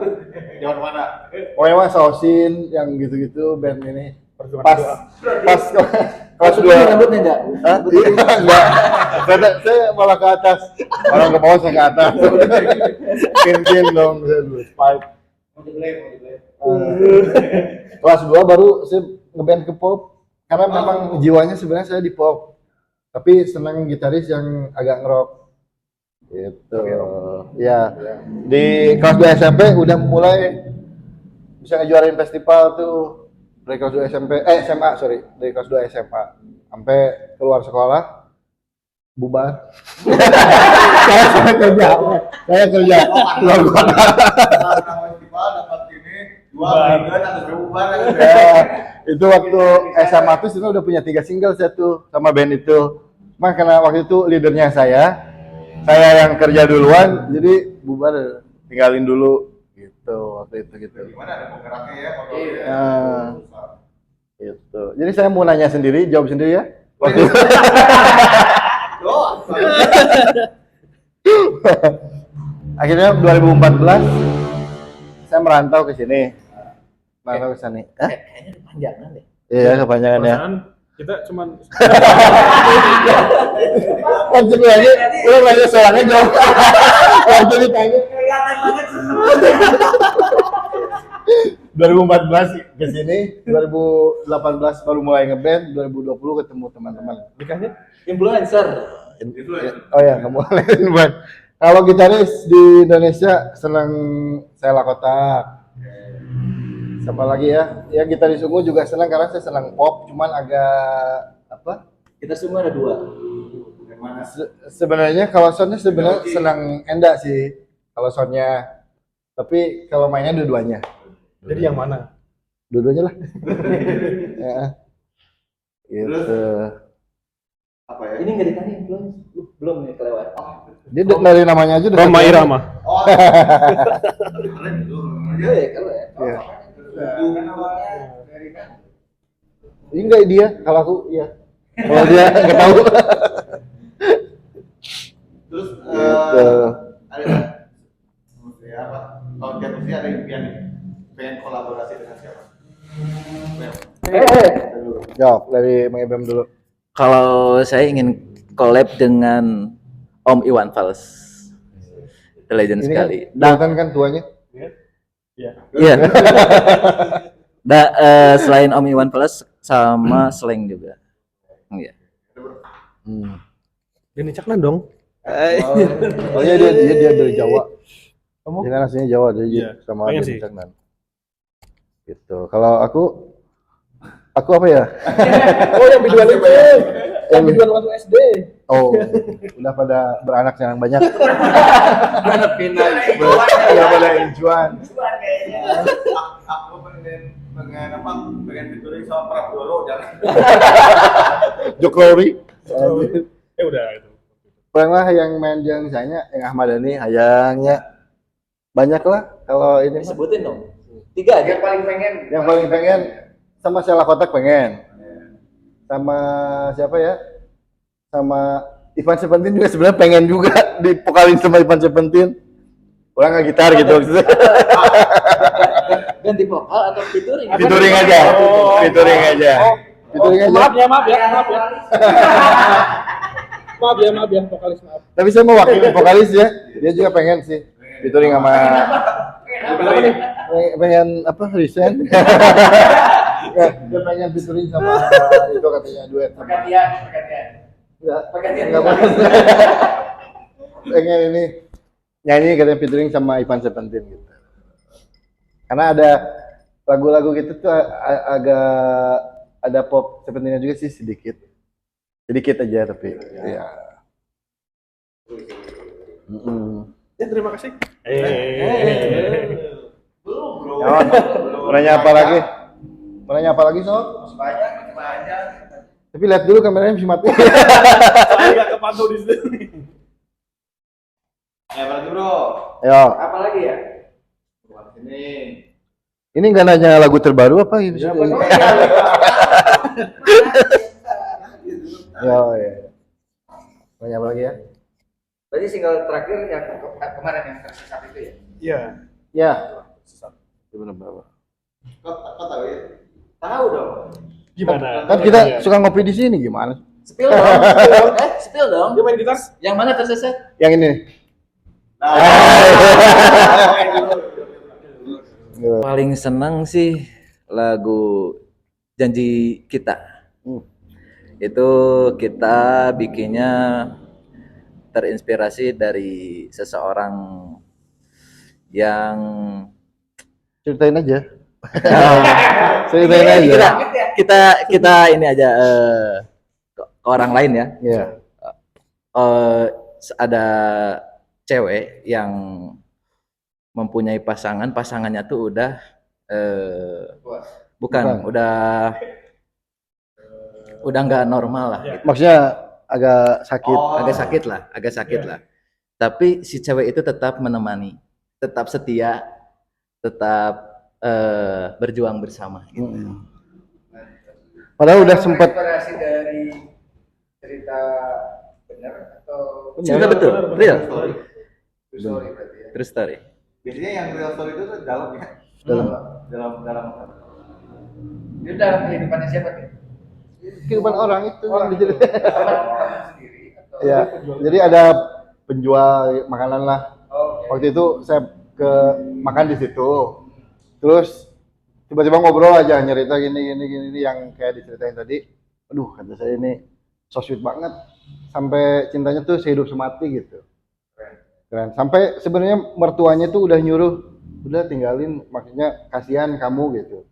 Jangan mana? pokoknya mah sausin yang gitu-gitu band ini. Perjuangan Pas doa. kelas Ini 2. rambutnya enggak? Hah? Iya, enggak. Saya malah ke atas. Orang ke bawah saya ke atas. Pin dong, spike. Kelas 2 baru saya ngeband ke pop. Karena memang jiwanya sebenarnya saya di pop. Tapi senang gitaris yang agak ngerok. Gitu. Ya. Di kelas 2 SMP udah mulai bisa ngejuarain festival tuh. Dari kelas 2 SMA, sorry. Dari kelas 2 SMA. Sampai keluar sekolah, bubar. Saya kerja. Keluar kota. Festival dapat ini dua minggu atau bubar. Itu waktu SMA tuh sebenarnya udah punya 3 single saya tuh sama band itu. Cuma karena waktu itu leadernya saya yang kerja duluan, jadi bubar tinggalin dulu gitu waktu itu gitu. Gimana ada penggeraknya ya? Gitu. Jadi saya mau nanya sendiri, jawab sendiri ya. Waktu itu. Akhirnya 2014 saya merantau ke sini. Merantau ke sini. Kayaknya kepanjangan deh. Iya, kepanjangan ya. Perasaan kita cuman Langsung aja, udah nanya soalnya jawab. Langsung ditanya. Kelihatan banget. 2014 ke sini, 2018 baru mulai ngeband, 2020 ketemu teman-teman. nikahnya Influencer. Oh ya, kamu lain buat. Kalau gitaris di Indonesia senang Sheila Kotak. Siapa lagi ya? Ya gitaris ungu juga senang karena saya senang pop, cuman agak apa? Kita semua ada 2. Sebenarnya kalau soundnya sebenarnya senang Enda sih kalau soundnya. Tapi kalau mainnya dua-duanya. jadi yang mana? Dua-duanya lah. Ya. Gitu. Apa ya? Ini enggak ditanya influencer. Belum nih kelewat. Dia dari namanya aja udah Roma keren. Irama. Oh, keren itu. Iya, kalau ya. Iya. Kan awalnya dari kan. Ini enggak dia, kalau aku iya. Kalau dia enggak tahu. Terus Gitu. ada ya apa? Kalau dia mesti ada impian nih. Pengen kolaborasi dengan siapa? Jawab dari Mang Ibam dulu. Kalau saya ingin collab dengan Om Iwan Fals. Legend Ini sekali. kan kelihatan kan tuanya. Iya. Selain Om Iwan Fals sama Slang juga. Iya. Ini caknan dong. Oh iya dia dari Jawa. Kamu? Dia kan aslinya Jawa, dia Iya, sama pengen Denny sih. Caknan. Gitu. Kalau aku apa ya? Oh, yang biduan itu. Yang biduan waktu SD. Oh, udah pada beranak yang banyak. Anak pindah. Udah pada injuan. Cuan kayaknya. Aku pengen apa? Pengen featuring sama Prabowo jangan. Jokowi. Udah itu. Pernah yang main yang saya yang Ahmad Dhani hayangnya banyak lah kalau ini mah. Sebutin dong. 3 aja. Yang paling pengen. Yang paling pengen sama Sheila Kotak pengen. Sama siapa ya? Sama Ivan Seventeen juga sebenarnya pengen juga dipokalin sama Ivan Seventeen. Orang nggak gitar gitu. Ganti vokal atau featuring? Featuring aja. Featuring aja. Featuring aja. Maaf ya. Maaf ya, vokalis maaf. Tapi saya mau wakilin vokalis ya. Dia juga pengen sih. Featuring sama Kenapa nih? pengen apa resign. Ya, dia pengen featuring sama itu katanya duet sama Pergantian. enggak boleh. Pengen ini nyanyi katanya featuring sama Ivan Seventeen gitu. Karena ada lagu-lagu gitu tuh agak ada pop Seventeennya juga sih sedikit aja tapi ya. Ya, terima kasih. Belum, bro. Mau nanya apa lagi? Mau nanya apa lagi Sob? Masih banyak, masih banyak. Tapi lihat dulu kameranya masih mati. Saya nggak kepantau di sini. Apalagi bro? Yo, Apa lagi ya? Bukan sini. ini nggak nanya lagu terbaru apa ini? Ya, Yo, ya. Nanya apa lagi ya? Berarti single terakhir yang kemarin yang tersesat itu ya? Iya. Ya. Gimana berapa? Kau tahu ya? Tahu dong. Gimana? Kan kita suka ngopi di sini gimana? Spill dong. Spill dong. Dia main gitar. Yang mana tersesat? Yang ini. Paling seneng sih lagu Janji Kita. Itu kita bikinnya terinspirasi dari seseorang yang Ceritain aja. Ceritain aja. kita ini aja ke orang lain ya. Iya. Ada cewek yang mempunyai pasangan, pasangannya tuh udah bukan, udah nggak normal lah, gitu. Maksudnya agak sakit. agak sakit lah. Tapi si cewek itu tetap menemani, tetap setia, tetap berjuang bersama. Gitu. Padahal udah sempat Inspirasi dari cerita benar atau Cerita betul, real, Story. true story berarti ya? true story. Biasanya yang real story itu tuh dalam ya. dalam Dalam Itu dalam kehidupannya siapa nih? kehidupan orang itu yang diceritain. Teman sendiri atau? Ya, jadi ada penjual makanan lah. Oke. Waktu itu saya ke makan di situ. Terus tiba-tiba ngobrol aja nyerita gini yang kayak diceritain tadi. Aduh, kata saya ini so sweet banget. Sampai cintanya tuh sehidup semati gitu. Keren. Sampai sebenarnya mertuanya tuh udah nyuruh, udah tinggalin, maksudnya kasihan kamu gitu.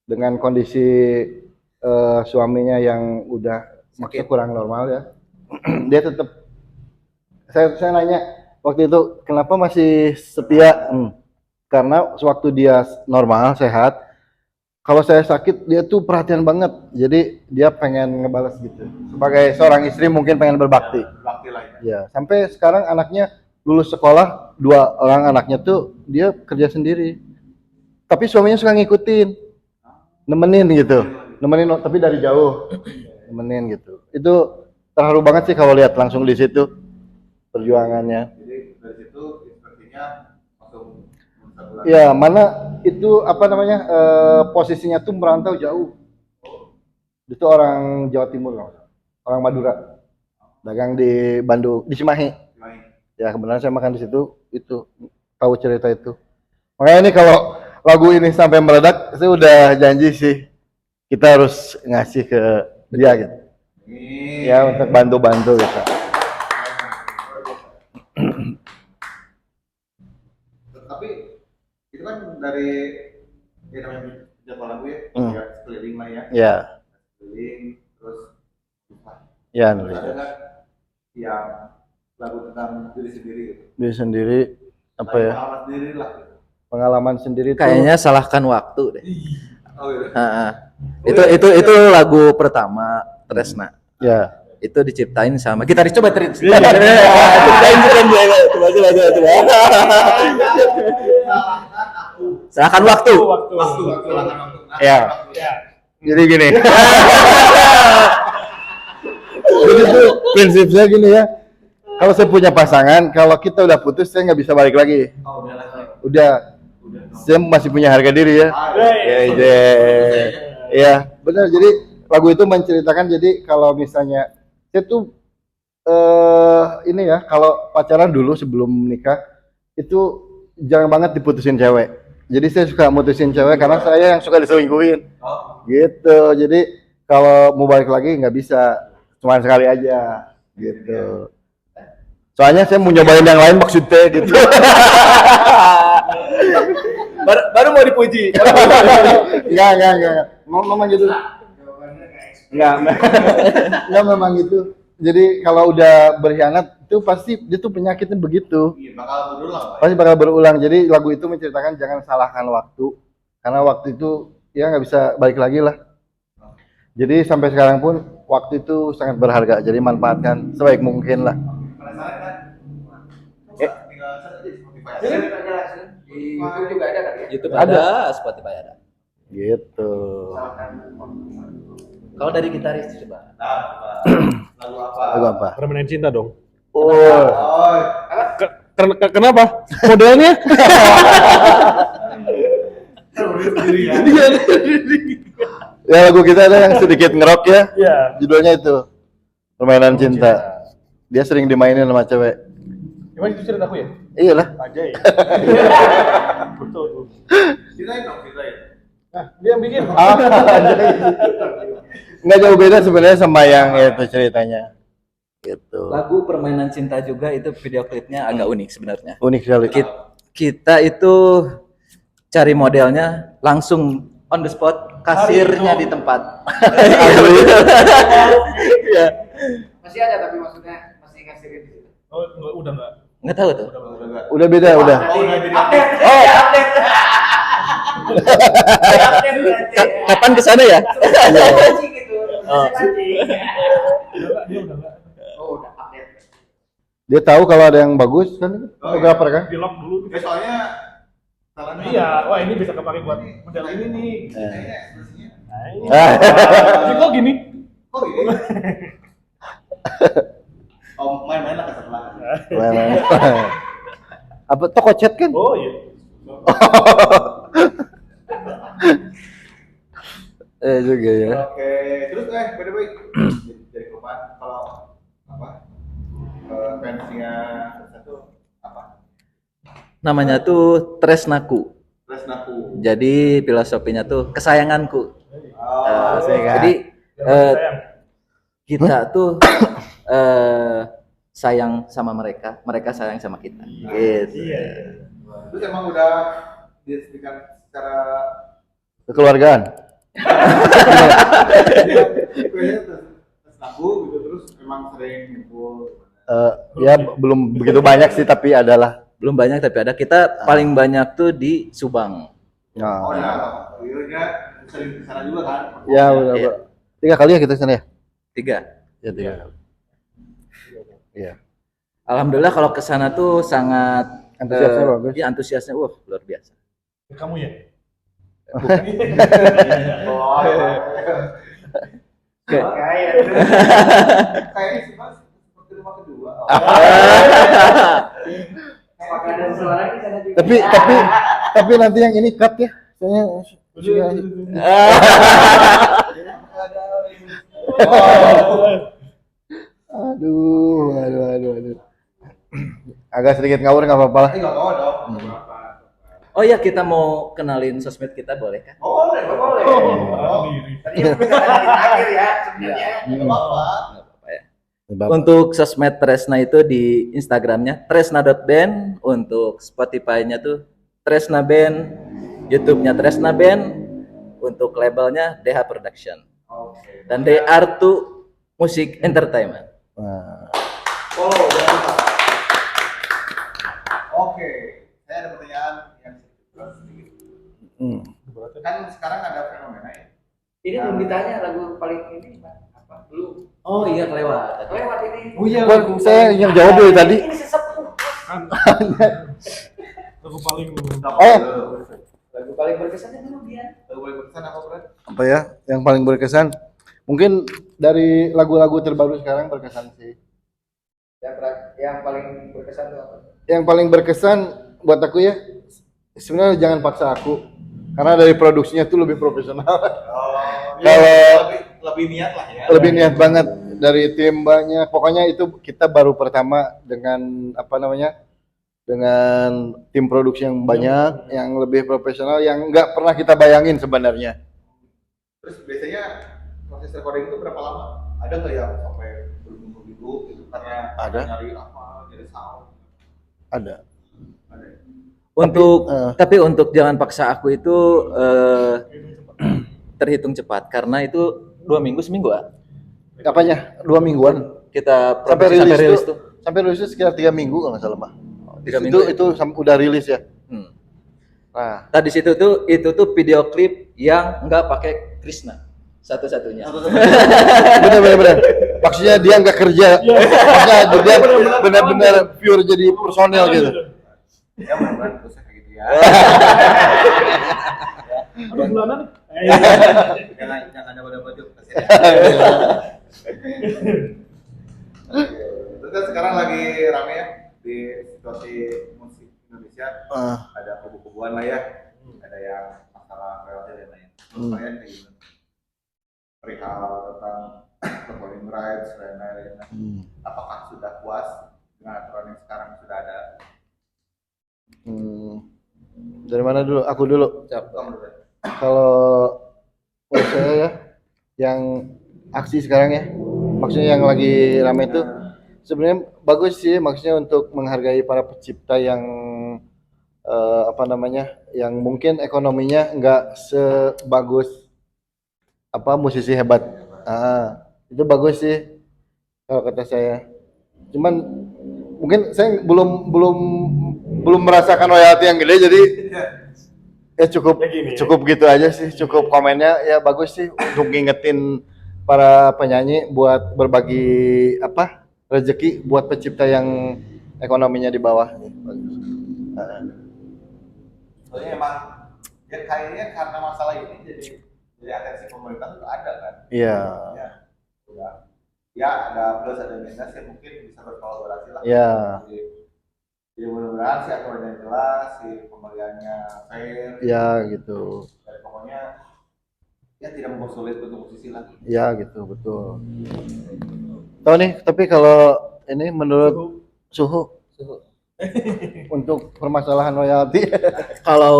Dengan kondisi suaminya yang udah maksudnya kurang normal ya. Dia tetap saya nanya waktu itu kenapa masih setia? Karena sewaktu dia normal sehat, kalau saya sakit dia tuh perhatian banget. Jadi dia pengen ngebales gitu. Sebagai seorang istri mungkin pengen berbakti. Bakti lah ya. Ya, sampai sekarang anaknya lulus sekolah, 2 orang anaknya tuh dia kerja sendiri. Tapi suaminya suka ngikutin, nemenin gitu, nemenin tapi dari jauh, nemenin gitu. Itu terharu banget sih kalau lihat langsung di situ perjuangannya. Jadi dari situ sepertinya langsung bersatu lagi. Ya, mana itu apa namanya posisinya tuh merantau jauh. Itu orang Jawa Timur, orang Madura, dagang di Bandung, di Cimahi. Main. Ya kebenaran saya makan di situ, itu tahu cerita itu. Makanya ini kalau lagu ini sampai meledak, saya udah janji sih kita harus ngasih ke dia gitu. Ini Ya untuk bantu-bantu gitu. tapi itu kan dari ya namanya jadwal lagu ya, ya sekeliling lah ya, Ya, sekeliling terus ya terus nulis. ada kan yang lagu tentang diri sendiri gitu. Dia sendiri apa ya? Pengalaman sendiri lah gitu. Pengalaman sendiri tuh. Kayaknya salahkan waktu deh. Oh gitu. Itu lagu pertama Tresna. Ya. Itu diciptain sama gitaris, coba ceritain. Coba. Salahkan waktu. Waktu silakan waktu. Ya. Jadi gini. Jadi tuh prinsip saya gini ya. Kalau saya punya pasangan, kalau kita udah putus, saya nggak bisa balik lagi. Oh udah lah. Udah. Saya masih punya harga diri ya. Ya, benar. Jadi lagu itu menceritakan jadi kalau misalnya saya tuh ini ya, kalau pacaran dulu sebelum menikah itu jarang banget diputusin cewek. Jadi saya suka mutusin cewek karena saya yang suka diselingkuhin. Oh. Gitu. Jadi kalau mau balik lagi nggak bisa, cuma sekali aja. Gitu. Soalnya saya mau nyobain yang lain maksudnya gitu. Baru mau dipuji. Enggak. Memang gitu. Enggak memang gitu. Jadi kalau udah berkhianat itu pasti itu penyakitnya begitu. Iya, bakal berulang Pak. Pasti bakal berulang. Jadi lagu itu menceritakan jangan salahkan waktu. Karena waktu itu ya nggak bisa balik lagi lah. Jadi sampai sekarang pun waktu itu sangat berharga. Jadi manfaatkan sebaik mungkin lah. Penasaran kan? Eh. Tinggal search aja di Spotify. Di YouTube juga ada kan ya? YouTube Ada. ada, Spotify ada. Gitu. Kalau dari gitaris coba. Nah, lagu apa? Lagu apa? Permainan cinta dong. Oh, Oh, Kenapa? Modelnya? ya lagu kita ada yang sedikit ngerok ya. Iya. Judulnya itu Permainan Cinta. Dia sering dimainin sama cewek. Emang itu cerita aku ya? Iyalah. Aja ya. Betul. ceritain dong, ceritain. Nah, dia yang bikin. Nggak jauh beda sebenarnya sama yang itu ceritanya. Gitu. Lagu Permainan Cinta juga itu video klipnya agak unik sebenarnya. Unik sekali. Kita itu cari modelnya langsung on the spot, kasirnya di tempat. Iya. Masih ada tapi maksudnya masih ngasihin di situ. Oh, udah enggak. Nggak tahu tuh. Udah beda udah. Oh, udah jadi Update. Oh. Update. Update berarti. Kapan kesana ya? Mancing gitu. Oh. Mancing. Dia udah enggak. Oh, udah update. Dia tahu kalau ada yang bagus kan fotografer kan? Di lock dulu. Ya, soalnya talentnya Iya, wah ini bisa kepake buat model ini nih. kayaknya ekspresinya. Nah, ini. Ah. Tapi kok gini? Kok gini? Oh, main-main lah ke sebelah. Apa toko chat kan? Oh iya. Juga ya. Oke, terus by the way, dari Kopan kalau apa? Fansnya satu apa? Namanya tuh Tresnaku. Tresnaku. Jadi filosofinya tuh kesayanganku. Oh, Jadi Sayang. kita tuh sayang sama mereka, mereka sayang sama kita. Gitu. Iya. terus emang udah diresmikan secara Kekeluargaan. Tresnaku gitu, terus emang sering ngumpul. Ya belum begitu banyak sih tapi adalah. Belum banyak tapi ada. Kita paling banyak tuh di Subang. Oh Nah, ya, sering kesana juga kan? ya udah. Iya. 3 kali ya kita sana ya? 3. Ya 3 kali. Iya. Alhamdulillah kalau ke sana tuh sangat Antusiasnya bagus. Iya, antusiasnya luar biasa. Kamu ya? Oh, iya. Kayak Kayaknya sih mas, seperti rumah kedua. apakah ada suara di sana juga? Tapi nanti yang ini cut ya. Soalnya sudah aduh. Agak sedikit ngawur nggak apa-apa lah. Ini nggak tahu dong. Berapa? Oh ya, kita mau kenalin sosmed kita boleh kan? Oh, boleh, Boleh. Tadi yang bisa tadi di akhir ya sebenarnya. Nggak apa-apa. Nggak apa-apa ya. Untuk sosmed Tresna itu di Instagramnya tresna.band, untuk Spotify-nya tuh Tresna Band, YouTube-nya Tresna Band, untuk labelnya DH Production. Oke. Dan they are to Music Entertainment. Nah, Oh, jangan lupa. Oke, saya ada pertanyaan yang sedikit. Kan sekarang ada fenomena ya. Ini belum ditanya lagu paling ini apa? Belum. Oh iya, kelewat. Lewat ini. Oh iya. Bukan, saya yang jawab dari tadi. Ini sesepuh. Lagu paling Oh. Lagu paling berkesan itu dia. Lagu paling berkesan apa, Bro? Apa ya? Yang paling berkesan? Mungkin dari lagu-lagu terbaru sekarang berkesan sih. Yang paling berkesan itu apa? Yang paling berkesan buat aku ya, sebenarnya jangan paksa aku. Karena dari produksinya tuh lebih profesional. Oh, Kalau- lebih niat lah ya. Lebih niat banget dari tim banyak. Pokoknya itu kita baru pertama dengan apa namanya? Dengan tim produksi yang banyak, yang lebih profesional, yang nggak pernah kita bayangin sebenarnya. Terus biasanya proses recording itu berapa lama? Ada nggak yang sampai berminggu-minggu gitu karena Ada. nyari apa, nyari sound? Ada. Ada. Tapi untuk jangan paksa aku itu terhitung cepat karena itu 2 minggu seminggu ah. Apanya? 2 mingguan. Kita Sampai produksi rilis tuh. Sampai rilis tuh sekitar 3 minggu kalau nggak salah mah. 3 minggu. Itu udah rilis ya. Hmm. Nah, Tadi situ tuh itu tuh video klip yang nggak pakai Krishna satu-satunya. Bener. Maksudnya dia nggak kerja, maksudnya dia benar-benar pure jadi personel gitu. Ya mudah-mudahan terusnya kayak gitu ya. Aduh, bulanan. Jangan ada pada baju. Terus kan sekarang lagi rame ya di situasi musik Indonesia. Ada kubu-kubuan lah ya. Ada yang masalah royalti dan lain. Kalian kayak gimana? Perihal tentang performing rights dan lain-lain. Apakah sudah puas dengan aturan yang sekarang sudah ada? Dari mana dulu? Aku dulu. Kamu dulu. Kalau menurut saya ya, yang aksi sekarang ya, maksudnya yang lagi ramai itu sebenarnya bagus sih, maksudnya untuk menghargai para pencipta yang yang mungkin ekonominya nggak sebagus musisi hebat. Itu bagus sih kalau kata saya. Cuman mungkin saya belum merasakan royalti yang gede, jadi ya cukup gitu aja sih, cukup komennya ya bagus sih untuk ngingetin para penyanyi buat berbagi rezeki buat pencipta yang ekonominya di bawah. Soalnya emang ya kayaknya karena masalah ini jadi atensi pemerintah itu ada kan? Iya. Ya, udah. Ya ada plus ada minus ya mungkin bisa berkolaborasi lah. Iya. Jadi mudah-mudahan sih aturannya jelas, si pembeliannya fair. Iya gitu. Dan pokoknya ya tidak mempersulit untuk musisi lagi. Iya gitu, betul. Tahu nih, tapi kalau ini menurut suhu untuk permasalahan royalti Kalau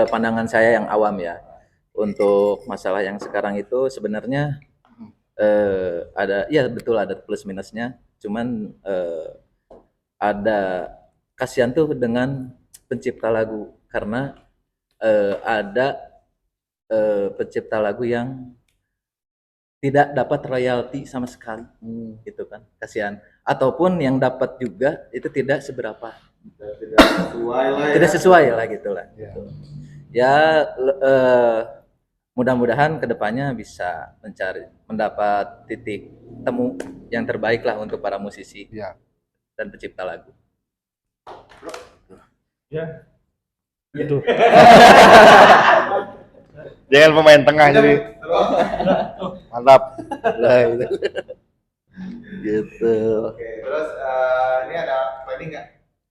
pandangan saya yang awam ya, untuk masalah yang sekarang itu sebenarnya ada, ya betul ada plus minusnya, cuman ada kasihan tuh dengan pencipta lagu karena ada pencipta lagu yang tidak dapat royalti sama sekali, gitu kan, kasihan. Ataupun yang dapat juga itu tidak seberapa, Tidak sesuai lah ya. tidak sesuai lah gitu lah. Ya. Gitu. Ya mudah-mudahan kedepannya bisa mendapat titik temu yang terbaik lah untuk para musisi ya. dan pencipta lagu. Ya. Gitu. Jangan pemain tengah jadi mantap. Lah gitu. Gitu. Oke, terus ini ada planning nggak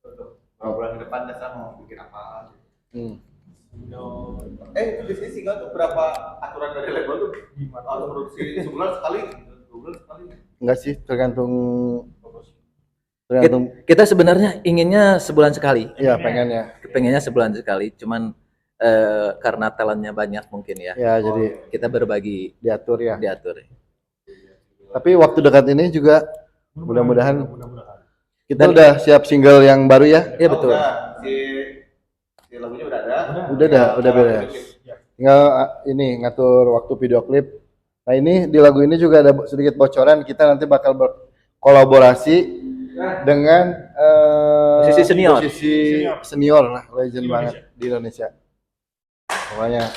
untuk beberapa bulan ke depan Dasa mau bikin apa? Itu biasanya single tuh berapa aturan dari label tuh? Gimana? Harus produksi sebulan sekali, 2 bulan sekali? Enggak sih, tergantung Kita sebenarnya inginnya sebulan sekali. ya pengennya sebulan sekali, cuman karena talentnya banyak mungkin ya. ya jadi Kita berbagi diatur ya. diatur. Tapi waktu dekat ini juga mudah-mudahan kita udah siap single yang baru ya. Iya betul. Si lagunya udah ada. Udah beres. Tinggal ini ngatur waktu video klip. Nah ini di lagu ini juga ada sedikit bocoran, kita nanti bakal berkolaborasi dengan Musisi senior. musisi senior lah, legend banget di Indonesia. Pokoknya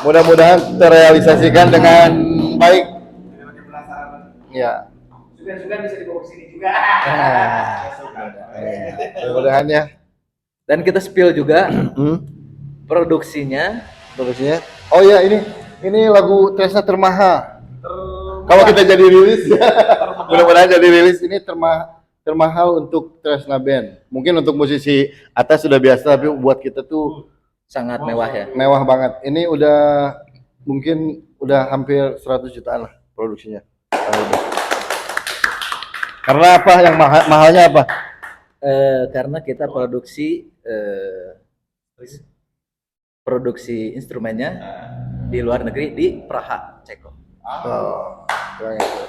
mudah-mudahan terrealisasikan dengan baik. Ya. Sugan-sugan bisa dibawa ke sini juga. Mudah-mudahan ya. Dan kita spill juga produksinya. Oh ya ini lagu Tresna termahal. Kalau kita jadi rilis, mudah-mudahan jadi rilis ini termahal untuk Tresna Band. Mungkin untuk musisi atas sudah biasa, tapi buat kita tuh Sangat mewah ya. mewah banget. Ini mungkin udah hampir 100 jutaan lah produksinya. Karena apa? Yang mahalnya apa? Karena kita produksi instrumennya di luar negeri di Praha, Ceko. Oh, keren itu.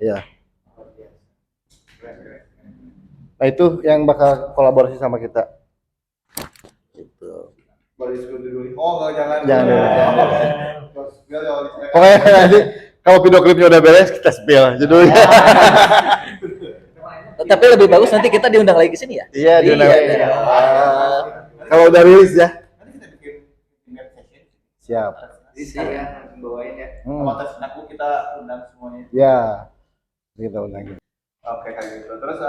Iya. Nah itu yang bakal kolaborasi sama kita. Gitu. Oh jangan. Pokoknya nanti kalau video klipnya udah beres kita spill judulnya. Tapi lebih bagus nanti kita diundang lagi ke sini ya. Iya, diundang lagi. Iya. Kalau udah rilis ya. Nanti kita bikin email session. Siap. Jadi sekalian langsung bawain ya. Sama tes aku kita undang semuanya. Ya. Kita undang. Oke kayak gitu. Terus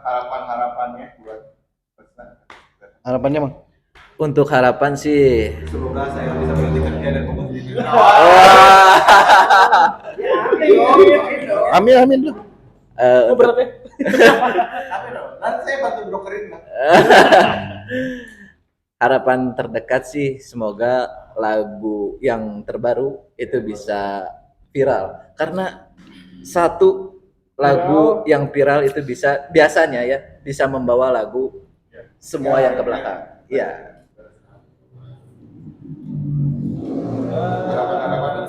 harapan-harapannya buat Tresna. Harapannya, Bang? Untuk harapan sih Semoga saya bisa berhenti kerja dan fokus di sini. Amin, amin dulu. Oh, berat ya? Amin dong. Nanti saya bantu brokerin lah. harapan terdekat sih semoga lagu yang terbaru itu bisa viral karena satu lagu yang viral itu bisa biasanya ya bisa membawa lagu semua yang ke belakang. Iya.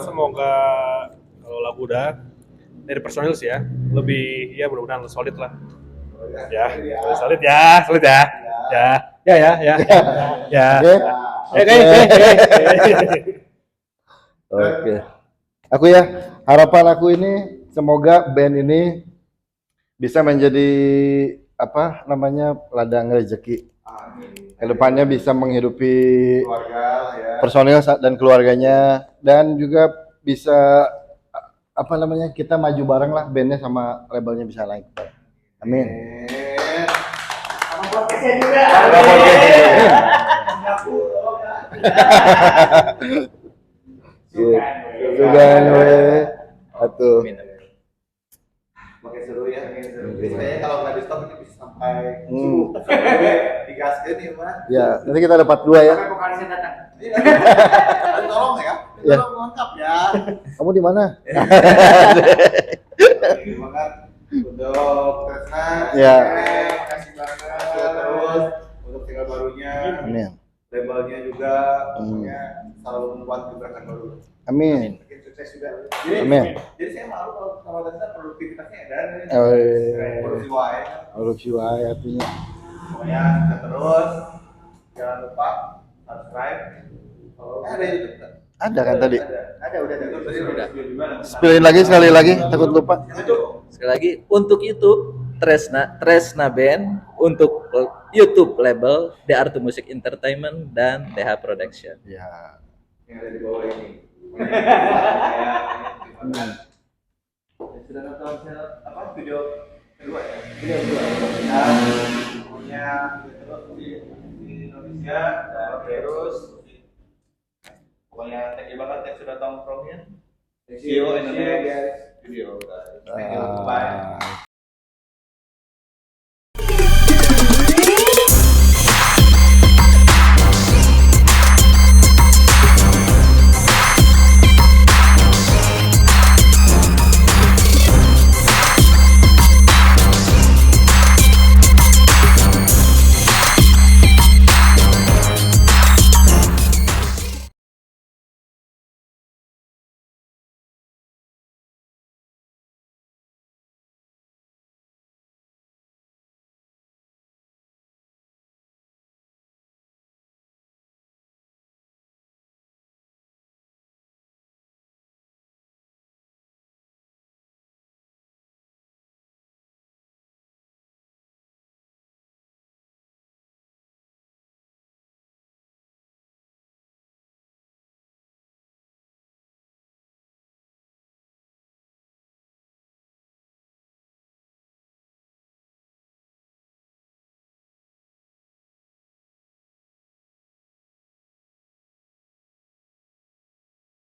Semoga kalau lagu udah dari personil sih ya lebih ya mudah-mudahan solid lah. Ya, solid ya, solid ya. Ya. Oke. Oke. Aku ya, harapan aku ini semoga band ini bisa menjadi apa namanya ladang rezeki. Kedepannya bisa menghidupi Keluarga ya. personil dan keluarganya dan juga bisa apa namanya kita maju bareng lah bandnya sama labelnya bisa naik. Amin. Sama podcastnya juga. Juga we. Atuh. Makin seru ya, makin seru. Biasanya kalau nggak di stop ini bisa sampai Hmm. digaskeun ya, Mas. Ya, nanti kita dapat 2 ya. Sampai vokalisnya datang. Tolong ya. Ya. Tolong lengkap ya. Kamu di mana? Terima kasih untuk Tresna. Ya. Kasih banget terus untuk single barunya. Amin. Labelnya juga maksudnya selalu membuat gebrakan baru. Amin. Makin sukses juga. Jadi, Amin. Jadi saya malu kalau sama Tresna produktivitasnya ada. Oh, iya. Produksi wae. Produksi wae artinya. Pokoknya kita terus. Jangan lupa subscribe. Ada YouTube kan? Ada kan tadi? Ada udah ada. Spillin lagi sekali lagi, takut lupa. Sekali lagi untuk YouTube Tresna Band, untuk YouTube label The Art Music Entertainment dan TH Production. Ya. Yang ada di bawah ini. Sudah nonton apa video kedua ya? Video kedua. Punya terus di Indonesia dan terus pokoknya thank you banget yang sudah tongkrongnya. See you in the next video guys. Thank you. Bye.